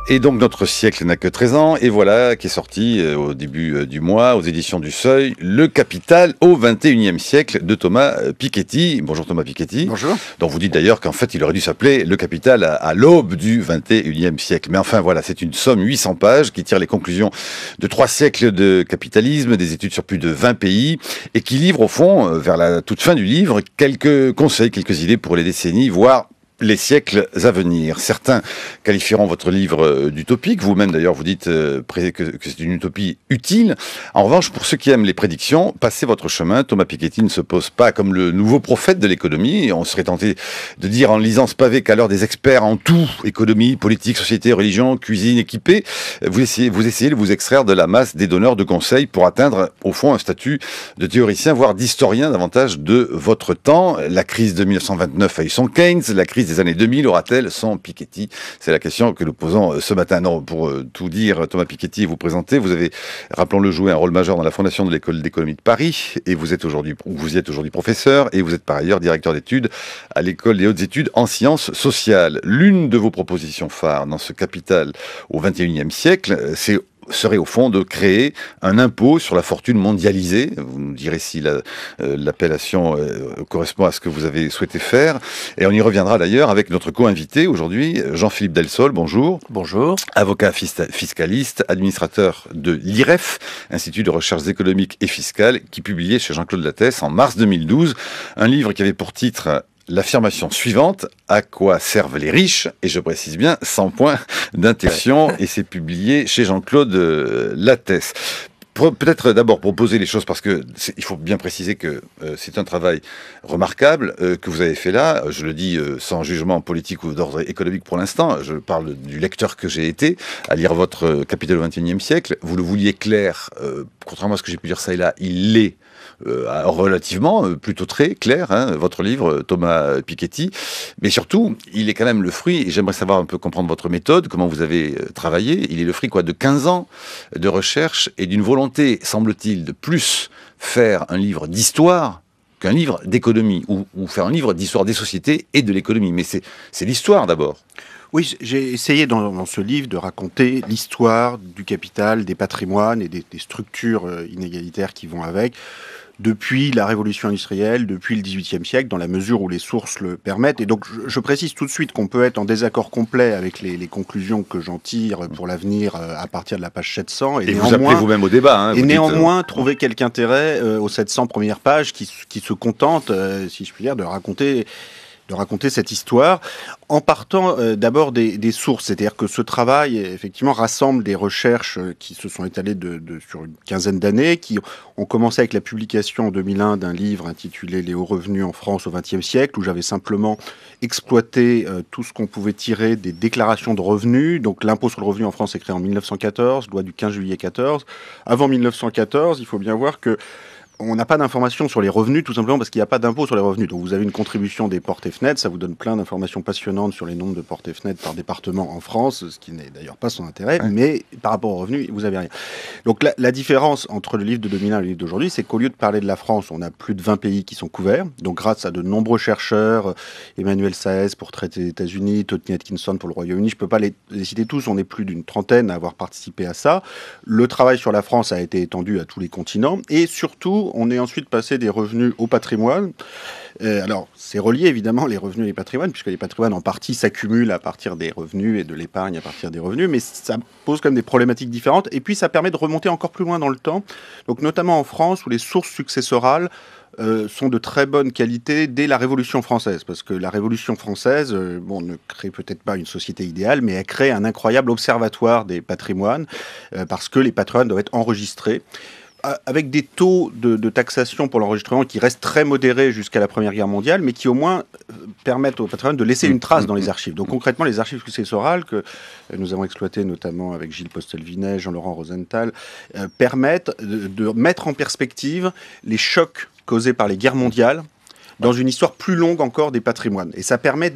Et donc notre siècle n'a que 13 ans, et voilà qui est sorti au début du mois, aux éditions du Seuil, Le Capital au XXIe siècle de Thomas Piketty. Bonjour Thomas Piketty. Bonjour. Donc vous dites d'ailleurs qu'en fait il aurait dû s'appeler Le Capital à l'aube du XXIe siècle. Mais enfin voilà, c'est une somme 800 pages qui tire les conclusions de 3 siècles de capitalisme, des études sur plus de 20 pays, et qui livre au fond, vers la toute fin du livre, quelques conseils, quelques idées pour les décennies, voire les siècles à venir. Certains qualifieront votre livre d'utopique. Vous-même, d'ailleurs, vous dites que c'est une utopie utile. En revanche, pour ceux qui aiment les prédictions, passez votre chemin. Thomas Piketty ne se pose pas comme le nouveau prophète de l'économie. On serait tenté de dire en lisant ce pavé qu'à l'heure des experts en tout, économie, politique, société, religion, cuisine, équipée, vous essayez de vous extraire de la masse des donneurs de conseils pour atteindre, au fond, un statut de théoricien, voire d'historien davantage de votre temps. La crise de 1929 a eu son Keynes, la crise des années 2000 aura-t-elle son Piketty? C'est la question que nous posons ce matin. Non, pour tout dire, Thomas Piketty et vous présenter, vous avez, rappelons-le, joué un rôle majeur dans la fondation de l'école d'économie de Paris, et vous y êtes aujourd'hui professeur, et vous êtes par ailleurs directeur d'études à l'école des hautes études en sciences sociales. L'une de vos propositions phares dans ce Capital au XXIe siècle, serait au fond de créer un impôt sur la fortune mondialisée. Vous nous direz si l'appellation correspond à ce que vous avez souhaité faire. Et on y reviendra d'ailleurs avec notre co-invité aujourd'hui, Jean-Philippe Delsol. Bonjour. Bonjour. Avocat fiscaliste, administrateur de l'IREF, Institut de recherches économiques et fiscales, qui publiait chez Jean-Claude Lattès en mars 2012 un livre qui avait pour titre l'affirmation suivante: à quoi servent les riches? Et je précise bien, 100 points d'interrogation, et c'est publié chez Jean-Claude Lattès. Peut-être d'abord pour poser les choses, parce que il faut bien préciser que c'est un travail remarquable que vous avez fait là. Je le dis sans jugement politique ou d'ordre économique pour l'instant. Je parle du lecteur que j'ai été à lire votre Capital au XXIe siècle. Vous le vouliez clair, contrairement à ce que j'ai pu dire ça et là, il l'est. Relativement, plutôt très clair, votre livre, Thomas Piketty. Mais surtout, il est quand même le fruit, et j'aimerais savoir un peu comprendre votre méthode, comment vous avez travaillé. Il est le fruit de 15 ans de recherche et d'une volonté, semble-t-il, de plus faire un livre d'histoire qu'un livre d'économie, ou faire un livre d'histoire des sociétés et de l'économie. Mais c'est l'histoire d'abord. Oui, j'ai essayé dans ce livre de raconter l'histoire du capital, des patrimoines et des structures inégalitaires qui vont avec, depuis la révolution industrielle, depuis le XVIIIe siècle, dans la mesure où les sources le permettent. Et donc, je précise tout de suite qu'on peut être en désaccord complet avec les conclusions que j'en tire pour l'avenir à partir de la page 700. Et vous appelez vous-même au débat. Et néanmoins, trouver quelque intérêt aux 700 premières pages qui se contentent, si je puis dire, de raconter cette histoire, en partant d'abord des sources. C'est-à-dire que ce travail, effectivement, rassemble des recherches qui se sont étalées sur une quinzaine d'années, qui ont commencé avec la publication en 2001 d'un livre intitulé « Les hauts revenus en France au XXe siècle », où j'avais simplement exploité tout ce qu'on pouvait tirer des déclarations de revenus. Donc l'impôt sur le revenu en France est créé en 1914, loi du 15 juillet 14. Avant 1914, il faut bien voir que on n'a pas d'informations sur les revenus, tout simplement parce qu'il n'y a pas d'impôt sur les revenus. Donc vous avez une contribution des portes et fenêtres, ça vous donne plein d'informations passionnantes sur les nombres de portes et fenêtres par département en France, ce qui n'est d'ailleurs pas son intérêt, mais par rapport aux revenus, vous n'avez rien. Donc la différence entre le livre de 2001 et le livre d'aujourd'hui, c'est qu'au lieu de parler de la France, on a plus de 20 pays qui sont couverts. Donc grâce à de nombreux chercheurs, Emmanuel Saez pour traiter des États-Unis, Tony Atkinson pour le Royaume-Uni, je ne peux pas les citer tous, on est plus d'une trentaine à avoir participé à ça. Le travail sur la France a été étendu à tous les continents, et surtout, on est ensuite passé des revenus au patrimoine. Alors, c'est relié évidemment les revenus et les patrimoines, puisque les patrimoines en partie s'accumulent à partir des revenus et de l'épargne à partir des revenus, mais ça pose quand même des problématiques différentes. Et puis, ça permet de remonter encore plus loin dans le temps, donc notamment en France, où les sources successorales sont de très bonne qualité dès la Révolution française, parce que la Révolution française, ne crée peut-être pas une société idéale, mais elle crée un incroyable observatoire des patrimoines, parce que les patrimoines doivent être enregistrés, avec des taux de taxation pour l'enregistrement qui restent très modérés jusqu'à la Première Guerre mondiale, mais qui au moins permettent au patrimoine de laisser une trace dans les archives. Donc concrètement, les archives successorales que nous avons exploitées notamment avec Gilles Postel-Vinet, Jean-Laurent Rosenthal, permettent de mettre en perspective les chocs causés par les guerres mondiales dans une histoire plus longue encore des patrimoines. Et ça permet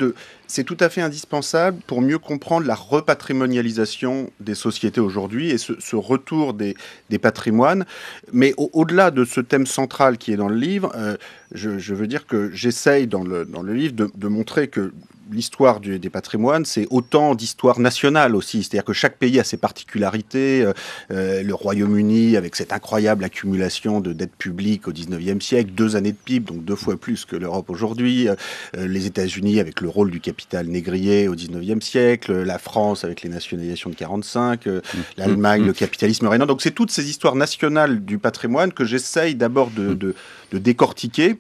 c'est tout à fait indispensable pour mieux comprendre la repatrimonialisation des sociétés aujourd'hui et ce retour des patrimoines. Mais au-delà de ce thème central qui est dans le livre, je veux dire que j'essaye dans le livre de montrer que l'histoire des patrimoines, c'est autant d'histoire nationale aussi. C'est-à-dire que chaque pays a ses particularités. Le Royaume-Uni, avec cette incroyable accumulation de dettes publiques au 19e siècle, 2 années de PIB, donc 2 fois plus que l'Europe aujourd'hui. Les États-Unis, avec le rôle du capital négrier au 19e siècle. La France, avec les nationalisations de 45. L'Allemagne, le capitalisme régnant. Donc c'est toutes ces histoires nationales du patrimoine que j'essaye d'abord de décortiquer.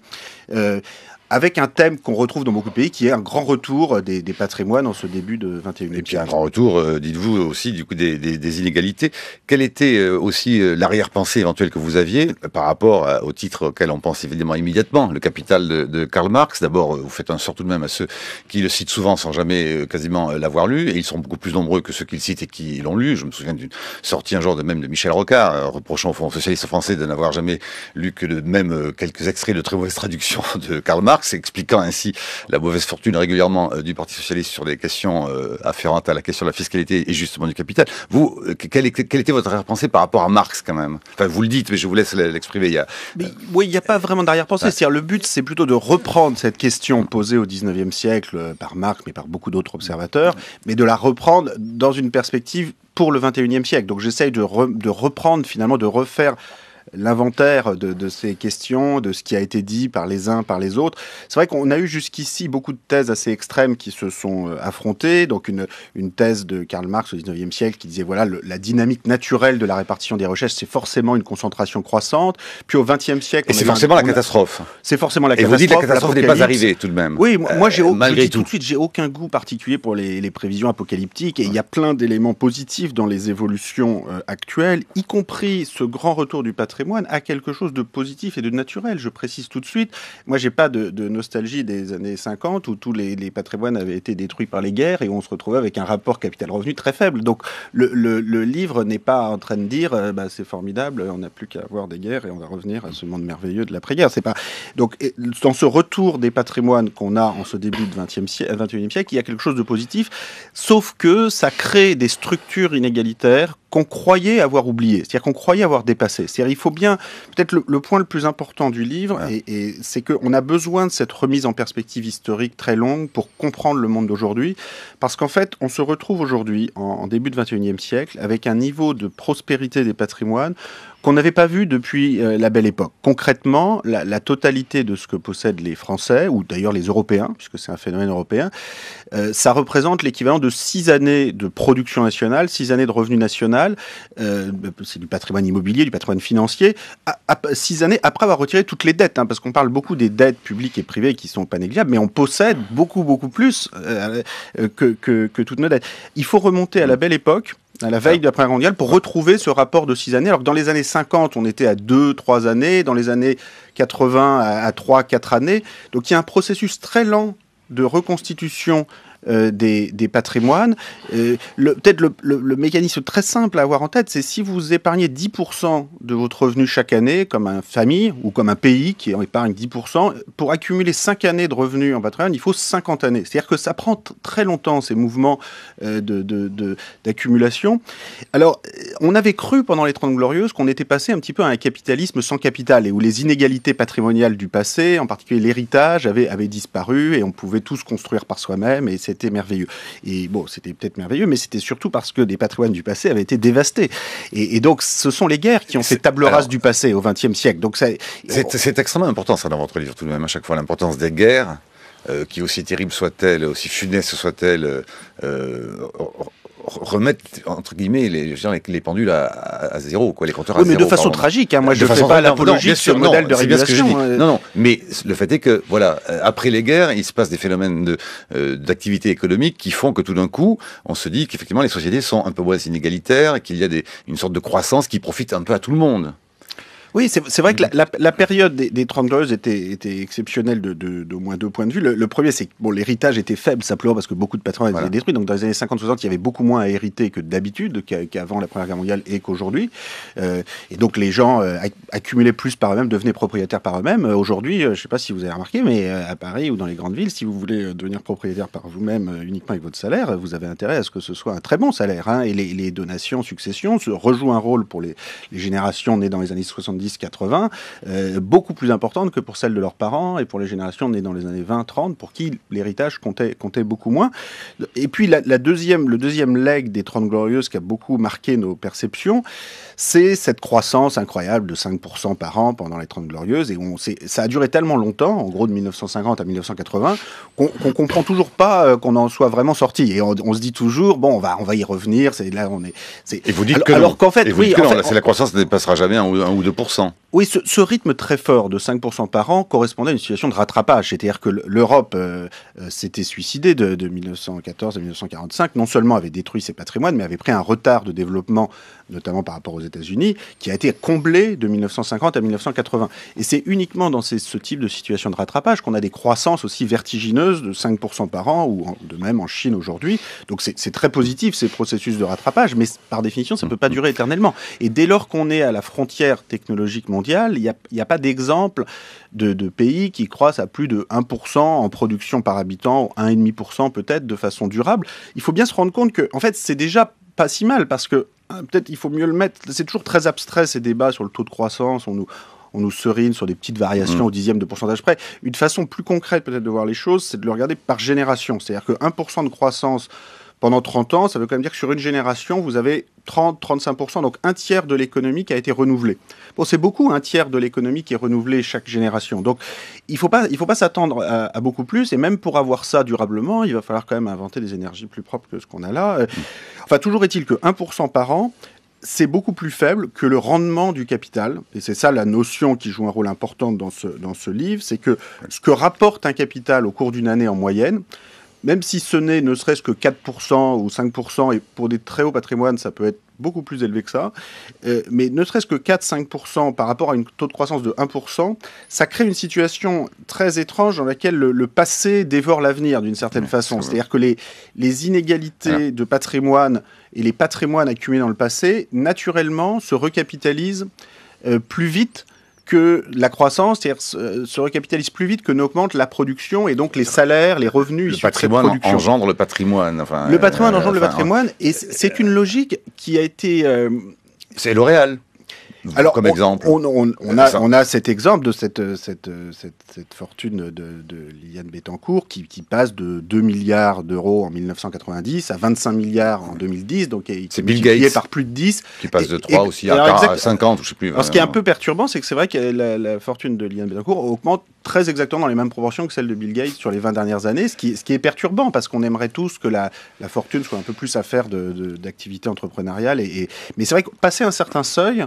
Avec un thème qu'on retrouve dans beaucoup de pays, qui est un grand retour des patrimoines en ce début de 21e siècle. Et puis un grand retour, dites-vous aussi, du coup, des inégalités. Quelle était aussi l'arrière-pensée éventuelle que vous aviez par rapport au titre auquel on pense évidemment immédiatement, le Capital de Karl Marx? D'abord, vous faites un sort tout de même à ceux qui le citent souvent sans jamais quasiment l'avoir lu, et ils sont beaucoup plus nombreux que ceux qui le citent et qui l'ont lu. Je me souviens d'une sortie un jour de Michel Rocard, reprochant au Front socialiste français de n'avoir jamais lu que quelques extraits de très mauvaises traductions de Karl Marx, expliquant ainsi la mauvaise fortune régulièrement du Parti socialiste sur des questions afférentes à la question de la fiscalité et justement du capital. Vous, quelle était votre arrière-pensée par rapport à Marx quand même? Enfin, vous le dites, mais je vous laisse l'exprimer. Oui, il n'y a pas vraiment d'arrière-pensée. Ouais. C'est-à-dire, le but, c'est plutôt de reprendre cette question posée au 19e siècle par Marx, mais par beaucoup d'autres observateurs, mais de la reprendre dans une perspective pour le 21e siècle. Donc j'essaye de reprendre, finalement, de refaire l'inventaire de ces questions, de ce qui a été dit par les uns, par les autres. C'est vrai qu'on a eu jusqu'ici beaucoup de thèses assez extrêmes qui se sont affrontées. Donc une thèse de Karl Marx au 19e siècle qui disait voilà, la dynamique naturelle de la répartition des richesses, c'est forcément une concentration croissante. Puis au 20e siècle... Et c'est forcément la catastrophe. C'est forcément la catastrophe. Et vous dites la catastrophe n'est pas arrivée tout de même. Oui, moi malgré tout. Tout de suite, j'ai aucun goût particulier pour les prévisions apocalyptiques. Et il y a plein d'éléments positifs dans les évolutions actuelles, y compris ce grand retour du patrimoine a quelque chose de positif et de naturel. Je précise tout de suite, moi j'ai pas de nostalgie des années 50 où tous les patrimoines avaient été détruits par les guerres et où on se retrouvait avec un rapport capital-revenu très faible. Donc le livre n'est pas en train de dire c'est formidable, on n'a plus qu'à avoir des guerres et on va revenir à ce monde merveilleux de l'après-guerre. C'est pas... Donc dans ce retour des patrimoines qu'on a en ce début de 21e siècle, il y a quelque chose de positif, sauf que ça crée des structures inégalitaires qu'on croyait avoir oublié, c'est-à-dire qu'on croyait avoir dépassé. C'est-à-dire il faut bien, peut-être le point le plus important du livre, et c'est qu'on a besoin de cette remise en perspective historique très longue pour comprendre le monde d'aujourd'hui, parce qu'en fait, on se retrouve aujourd'hui, en début de 21e siècle, avec un niveau de prospérité des patrimoines qu'on n'avait pas vu depuis la Belle Époque. Concrètement, la totalité de ce que possèdent les Français, ou d'ailleurs les Européens, puisque c'est un phénomène européen, ça représente l'équivalent de 6 années de production nationale, 6 années de revenu national, c'est du patrimoine immobilier, du patrimoine financier, 6 années après avoir retiré toutes les dettes, parce qu'on parle beaucoup des dettes publiques et privées qui sont pas négligeables, mais on possède beaucoup plus que toutes nos dettes. Il faut remonter à la Belle Époque, à la veille de la Première Guerre mondiale, pour retrouver ce rapport de 6 années. Alors que dans les années 50, on était à 2-3 années, dans les années 80, à 3-4 années. Donc il y a un processus très lent de reconstitution des patrimoines. Peut-être le mécanisme très simple à avoir en tête, c'est si vous épargnez 10% de votre revenu chaque année, comme une famille ou comme un pays qui en épargne 10%, pour accumuler 5 années de revenus en patrimoine, il faut 50 années. C'est-à-dire que ça prend très longtemps, ces mouvements d'accumulation. Alors, on avait cru pendant les 30 Glorieuses qu'on était passé un petit peu à un capitalisme sans capital et où les inégalités patrimoniales du passé, en particulier l'héritage, avaient disparu et on pouvait tous construire par soi-même et c'était merveilleux. Et bon, c'était peut-être merveilleux, mais c'était surtout parce que des patrimoines du passé avaient été dévastés. Et donc, ce sont les guerres qui ont fait table rase du passé au XXe siècle. Donc, c'est extrêmement important, ça, dans votre livre, tout de même, à chaque fois, l'importance des guerres, qui, aussi terribles soient-elles, aussi funestes soient-elles, remettre, entre guillemets, les pendules à zéro, quoi, les compteurs à zéro. Oui, mais de façon tragique, moi je ne fais pas l'apologie de ce modèle de régulation. Non, mais le fait est que, voilà, après les guerres, il se passe des phénomènes d'activité économique qui font que tout d'un coup, on se dit qu'effectivement les sociétés sont un peu moins inégalitaires et qu'il y a une sorte de croissance qui profite un peu à tout le monde. Oui, c'est vrai que la période des 30 Glorieuses était exceptionnelle d'au moins 2 points de vue. Le premier, c'est que l'héritage était faible simplement parce que beaucoup de patrimoine étaient détruits. Donc dans les années 50-60, il y avait beaucoup moins à hériter que d'habitude, qu'avant la Première Guerre mondiale et qu'aujourd'hui. Et donc les gens accumulaient plus par eux-mêmes, devenaient propriétaires par eux-mêmes. Aujourd'hui, je ne sais pas si vous avez remarqué, mais à Paris ou dans les grandes villes, si vous voulez devenir propriétaire par vous-même uniquement avec votre salaire, vous avez intérêt à ce que ce soit un très bon salaire. Et les donations, successions, se rejouent un rôle pour les générations nées dans les années 70 70-80, beaucoup plus importante que pour celle de leurs parents et pour les générations nées dans les années 20-30, pour qui l'héritage comptait beaucoup moins. Et puis le deuxième leg des 30 Glorieuses qui a beaucoup marqué nos perceptions, c'est cette croissance incroyable de 5% par an pendant les 30 Glorieuses. Et ça a duré tellement longtemps, en gros de 1950 à 1980, qu'on comprend toujours pas qu'on en soit vraiment sorti. Et on se dit toujours, bon, on va y revenir. Et vous dites alors qu'en fait, oui, la croissance ne dépassera jamais 1 ou 2%. Oui, ce rythme très fort de 5% par an correspondait à une situation de rattrapage. C'est-à-dire que l'Europe s'était suicidée de 1914 à 1945, non seulement avait détruit ses patrimoines, mais avait pris un retard de développement, notamment par rapport aux États-Unis, qui a été comblé de 1950 à 1980. Et c'est uniquement dans ce type de situation de rattrapage qu'on a des croissances aussi vertigineuses de 5% par an, ou de même en Chine aujourd'hui. Donc c'est très positif, ces processus de rattrapage, mais par définition, ça ne peut pas durer éternellement. Et dès lors qu'on est à la frontière technologique mondiale, il n'y a pas d'exemple de pays qui croissent à plus de 1% en production par habitant, 1,5% peut-être de façon durable. Il faut bien se rendre compte que, en fait, c'est déjà pas si mal, parce que peut-être il faut mieux le mettre. C'est toujours très abstrait ces débats sur le taux de croissance. On nous serine sur des petites variations au dixième de pourcentage près. Une façon plus concrète peut-être de voir les choses, c'est de le regarder par génération. C'est-à-dire que 1% de croissance pendant 30 ans, ça veut quand même dire que sur une génération, vous avez 30-35%, donc un tiers de l'économie qui a été renouvelée. Bon, c'est beaucoup, un tiers de l'économie qui est renouvelée chaque génération. Donc, il faut pas s'attendre à beaucoup plus. Et même pour avoir ça durablement, il va falloir quand même inventer des énergies plus propres que ce qu'on a là. Enfin, toujours est-il que 1% par an, c'est beaucoup plus faible que le rendement du capital. Et c'est ça la notion qui joue un rôle important dans ce livre, c'est que ce que rapporte un capital au cours d'une année en moyenne, même si ce n'est ne serait-ce que 4% ou 5%, et pour des très hauts patrimoines, ça peut être beaucoup plus élevé que ça, mais ne serait-ce que 4-5% par rapport à un taux de croissance de 1%, ça crée une situation très étrange dans laquelle le passé dévore l'avenir d'une certaine façon. C'est-à-dire que les inégalités de patrimoine et les patrimoines accumulés dans le passé, naturellement, se recapitalisent plus vite que la croissance, c'est-à-dire se recapitalise plus vite que n'augmente la production et donc les salaires, les revenus. Le patrimoine engendre le patrimoine. Le patrimoine engendre le patrimoine, et c'est une logique qui a été... C'est L'Oréal. Alors, comme exemple. On a cet exemple de cette fortune de Liliane Bettencourt qui passe de 2 milliards d'euros en 1990 à 25 milliards en 2010, donc c'est Bill Gates par plus de 10. Qui passe de 3 aussi à 50, je sais plus. Alors, ce qui est un peu perturbant, c'est que c'est vrai que la fortune de Liliane Bettencourt augmente très exactement dans les mêmes proportions que celle de Bill Gates sur les 20 dernières années, ce qui est perturbant, parce qu'on aimerait tous que la fortune soit un peu plus affaire d'activité entrepreneuriale. Mais c'est vrai que passer un certain seuil,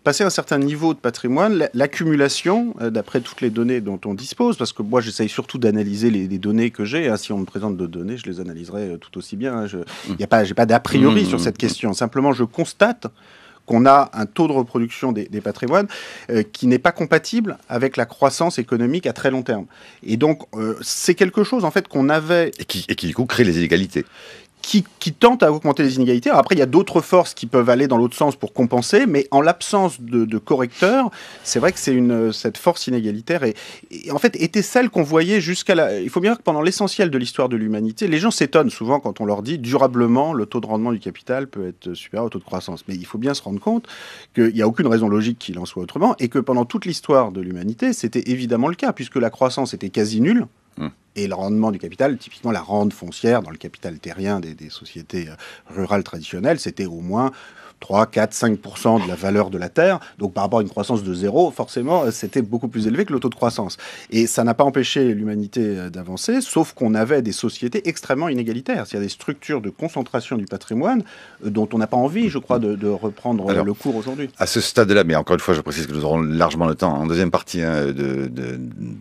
passer un certain niveau de patrimoine, l'accumulation, d'après toutes les données dont on dispose, parce que moi j'essaye surtout d'analyser les données que j'ai, si on me présente de données, je les analyserai tout aussi bien. J'ai pas d'a priori sur cette question, simplement je constate qu'on a un taux de reproduction des patrimoines qui n'est pas compatible avec la croissance économique à très long terme. Et donc c'est quelque chose en fait qu'on avait... Et qui du coup crée les inégalités. Qui tente à augmenter les inégalités. Alors après, il y a d'autres forces qui peuvent aller dans l'autre sens pour compenser, mais en l'absence de correcteurs, c'est vrai que cette force inégalitaire et en fait était celle qu'on voyait jusqu'à la... Il faut bien dire que pendant l'essentiel de l'histoire de l'humanité, les gens s'étonnent souvent quand on leur dit durablement le taux de rendement du capital peut être supérieur au taux de croissance. Mais il faut bien se rendre compte qu'il n'y a aucune raison logique qu'il en soit autrement, et que pendant toute l'histoire de l'humanité, c'était évidemment le cas, puisque la croissance était quasi nulle. Et le rendement du capital, typiquement la rente foncière dans le capital terrien des sociétés rurales traditionnelles, c'était au moins 3, 4, 5% de la valeur de la terre. Donc par rapport à une croissance de 0, forcément, c'était beaucoup plus élevé que le taux de croissance. Et ça n'a pas empêché l'humanité d'avancer, sauf qu'on avait des sociétés extrêmement inégalitaires. Il y a des structures de concentration du patrimoine dont on n'a pas envie, je crois, de reprendre le cours aujourd'hui. À ce stade-là, mais encore une fois, je précise que nous aurons largement le temps, en deuxième partie,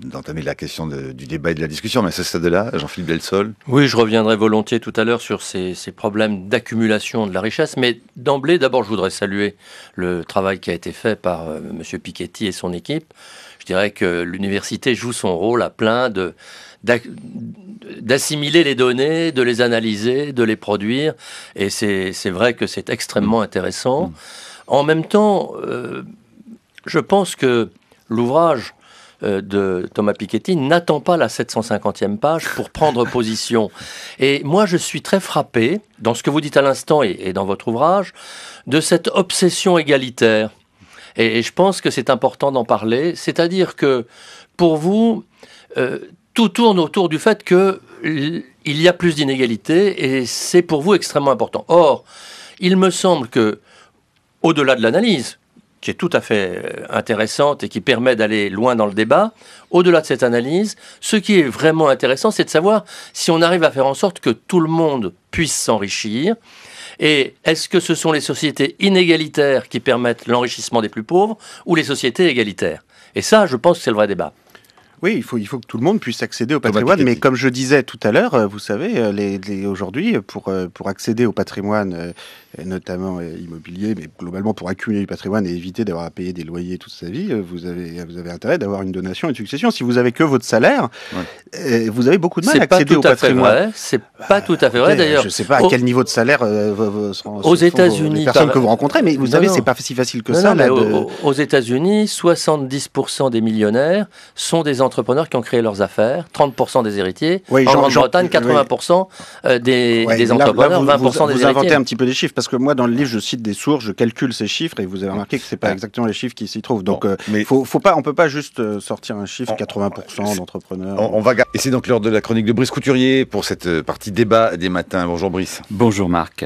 d'entamer la question du débat et de la discussion. Mais à ce stade-là, Jean-Philippe Delsol. Oui, je reviendrai volontiers tout à l'heure sur ces problèmes d'accumulation de la richesse, mais d'emblée, d'abord, je voudrais saluer le travail qui a été fait par M. Piketty et son équipe. Je dirais que l'université joue son rôle à plein d'assimiler les données, de les analyser, de les produire. Et c'est vrai que c'est extrêmement intéressant. En même temps, je pense que l'ouvrage de Thomas Piketty n'attend pas la 750e page pour prendre position. Et moi, je suis très frappé, dans ce que vous dites à l'instant et dans votre ouvrage, de cette obsession égalitaire. Et je pense que c'est important d'en parler. C'est-à-dire que, pour vous, tout tourne autour du fait qu'il y a plus d'inégalités et c'est pour vous extrêmement important. Or, il me semble que, au-delà de l'analyse, qui est tout à fait intéressante et qui permet d'aller loin dans le débat, au-delà de cette analyse, ce qui est vraiment intéressant, c'est de savoir si on arrive à faire en sorte que tout le monde puisse s'enrichir. Et est-ce que ce sont les sociétés inégalitaires qui permettent l'enrichissement des plus pauvres ou les sociétés égalitaires? Et ça, je pense que c'est le vrai débat. Oui, il faut que tout le monde puisse accéder au patrimoine, mais comme je disais tout à l'heure, vous savez, aujourd'hui, pour accéder au patrimoine, notamment immobilier, mais globalement pour accumuler du patrimoine et éviter d'avoir à payer des loyers toute sa vie, vous avez intérêt d'avoir une donation et une succession. Si vous avez que votre salaire, vous avez beaucoup de mal à accéder au patrimoine. C'est pas tout à fait vrai, d'ailleurs. Je ne sais pas à quel niveau de salaire aux États-Unis, les personnes que vous rencontrez, mais vous savez, c'est pas si facile que ça. Aux États-Unis, 70% des millionnaires sont des entrepreneurs qui ont créé leurs affaires, 30% des héritiers. En Grande-Bretagne, 80% des entrepreneurs, 20% des héritiers. Vous inventez un petit peu des chiffres, parce que moi, dans le livre, je cite des sources, je calcule ces chiffres, et vous avez remarqué que c'est pas exactement les chiffres qui s'y trouvent. Donc, on peut pas juste sortir un chiffre 80% d'entrepreneurs. Et c'est donc l'heure de la chronique de Brice Couturier pour cette partie débat des matins. Bonjour Brice. Bonjour Marc.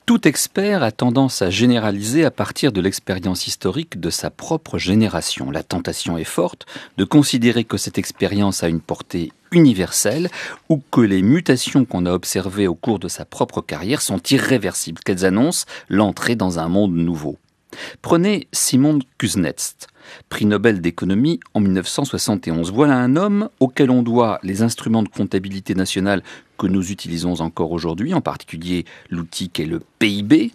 Tout expert a tendance à généraliser à partir de l'expérience historique de sa propre génération. La tentation est forte de considérer que cette expérience a une portée universelle ou que les mutations qu'on a observées au cours de sa propre carrière sont irréversibles, qu'elles annoncent l'entrée dans un monde nouveau. Prenez Simon Kuznets, prix Nobel d'économie en 1971. Voilà un homme auquel on doit les instruments de comptabilité nationale que nous utilisons encore aujourd'hui, en particulier l'outil qu'est le PIB,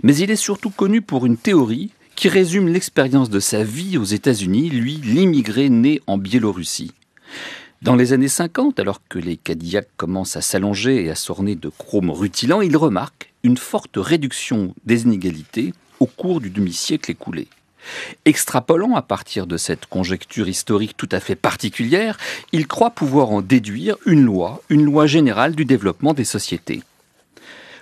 mais il est surtout connu pour une théorie qui résume l'expérience de sa vie aux États-Unis, lui, l'immigré né en Biélorussie. Dans les années 50, alors que les Cadillacs commencent à s'allonger et à s'orner de chrome rutilant, il remarque une forte réduction des inégalités au cours du demi-siècle écoulé. Extrapolant à partir de cette conjecture historique tout à fait particulière, il croit pouvoir en déduire une loi générale du développement des sociétés.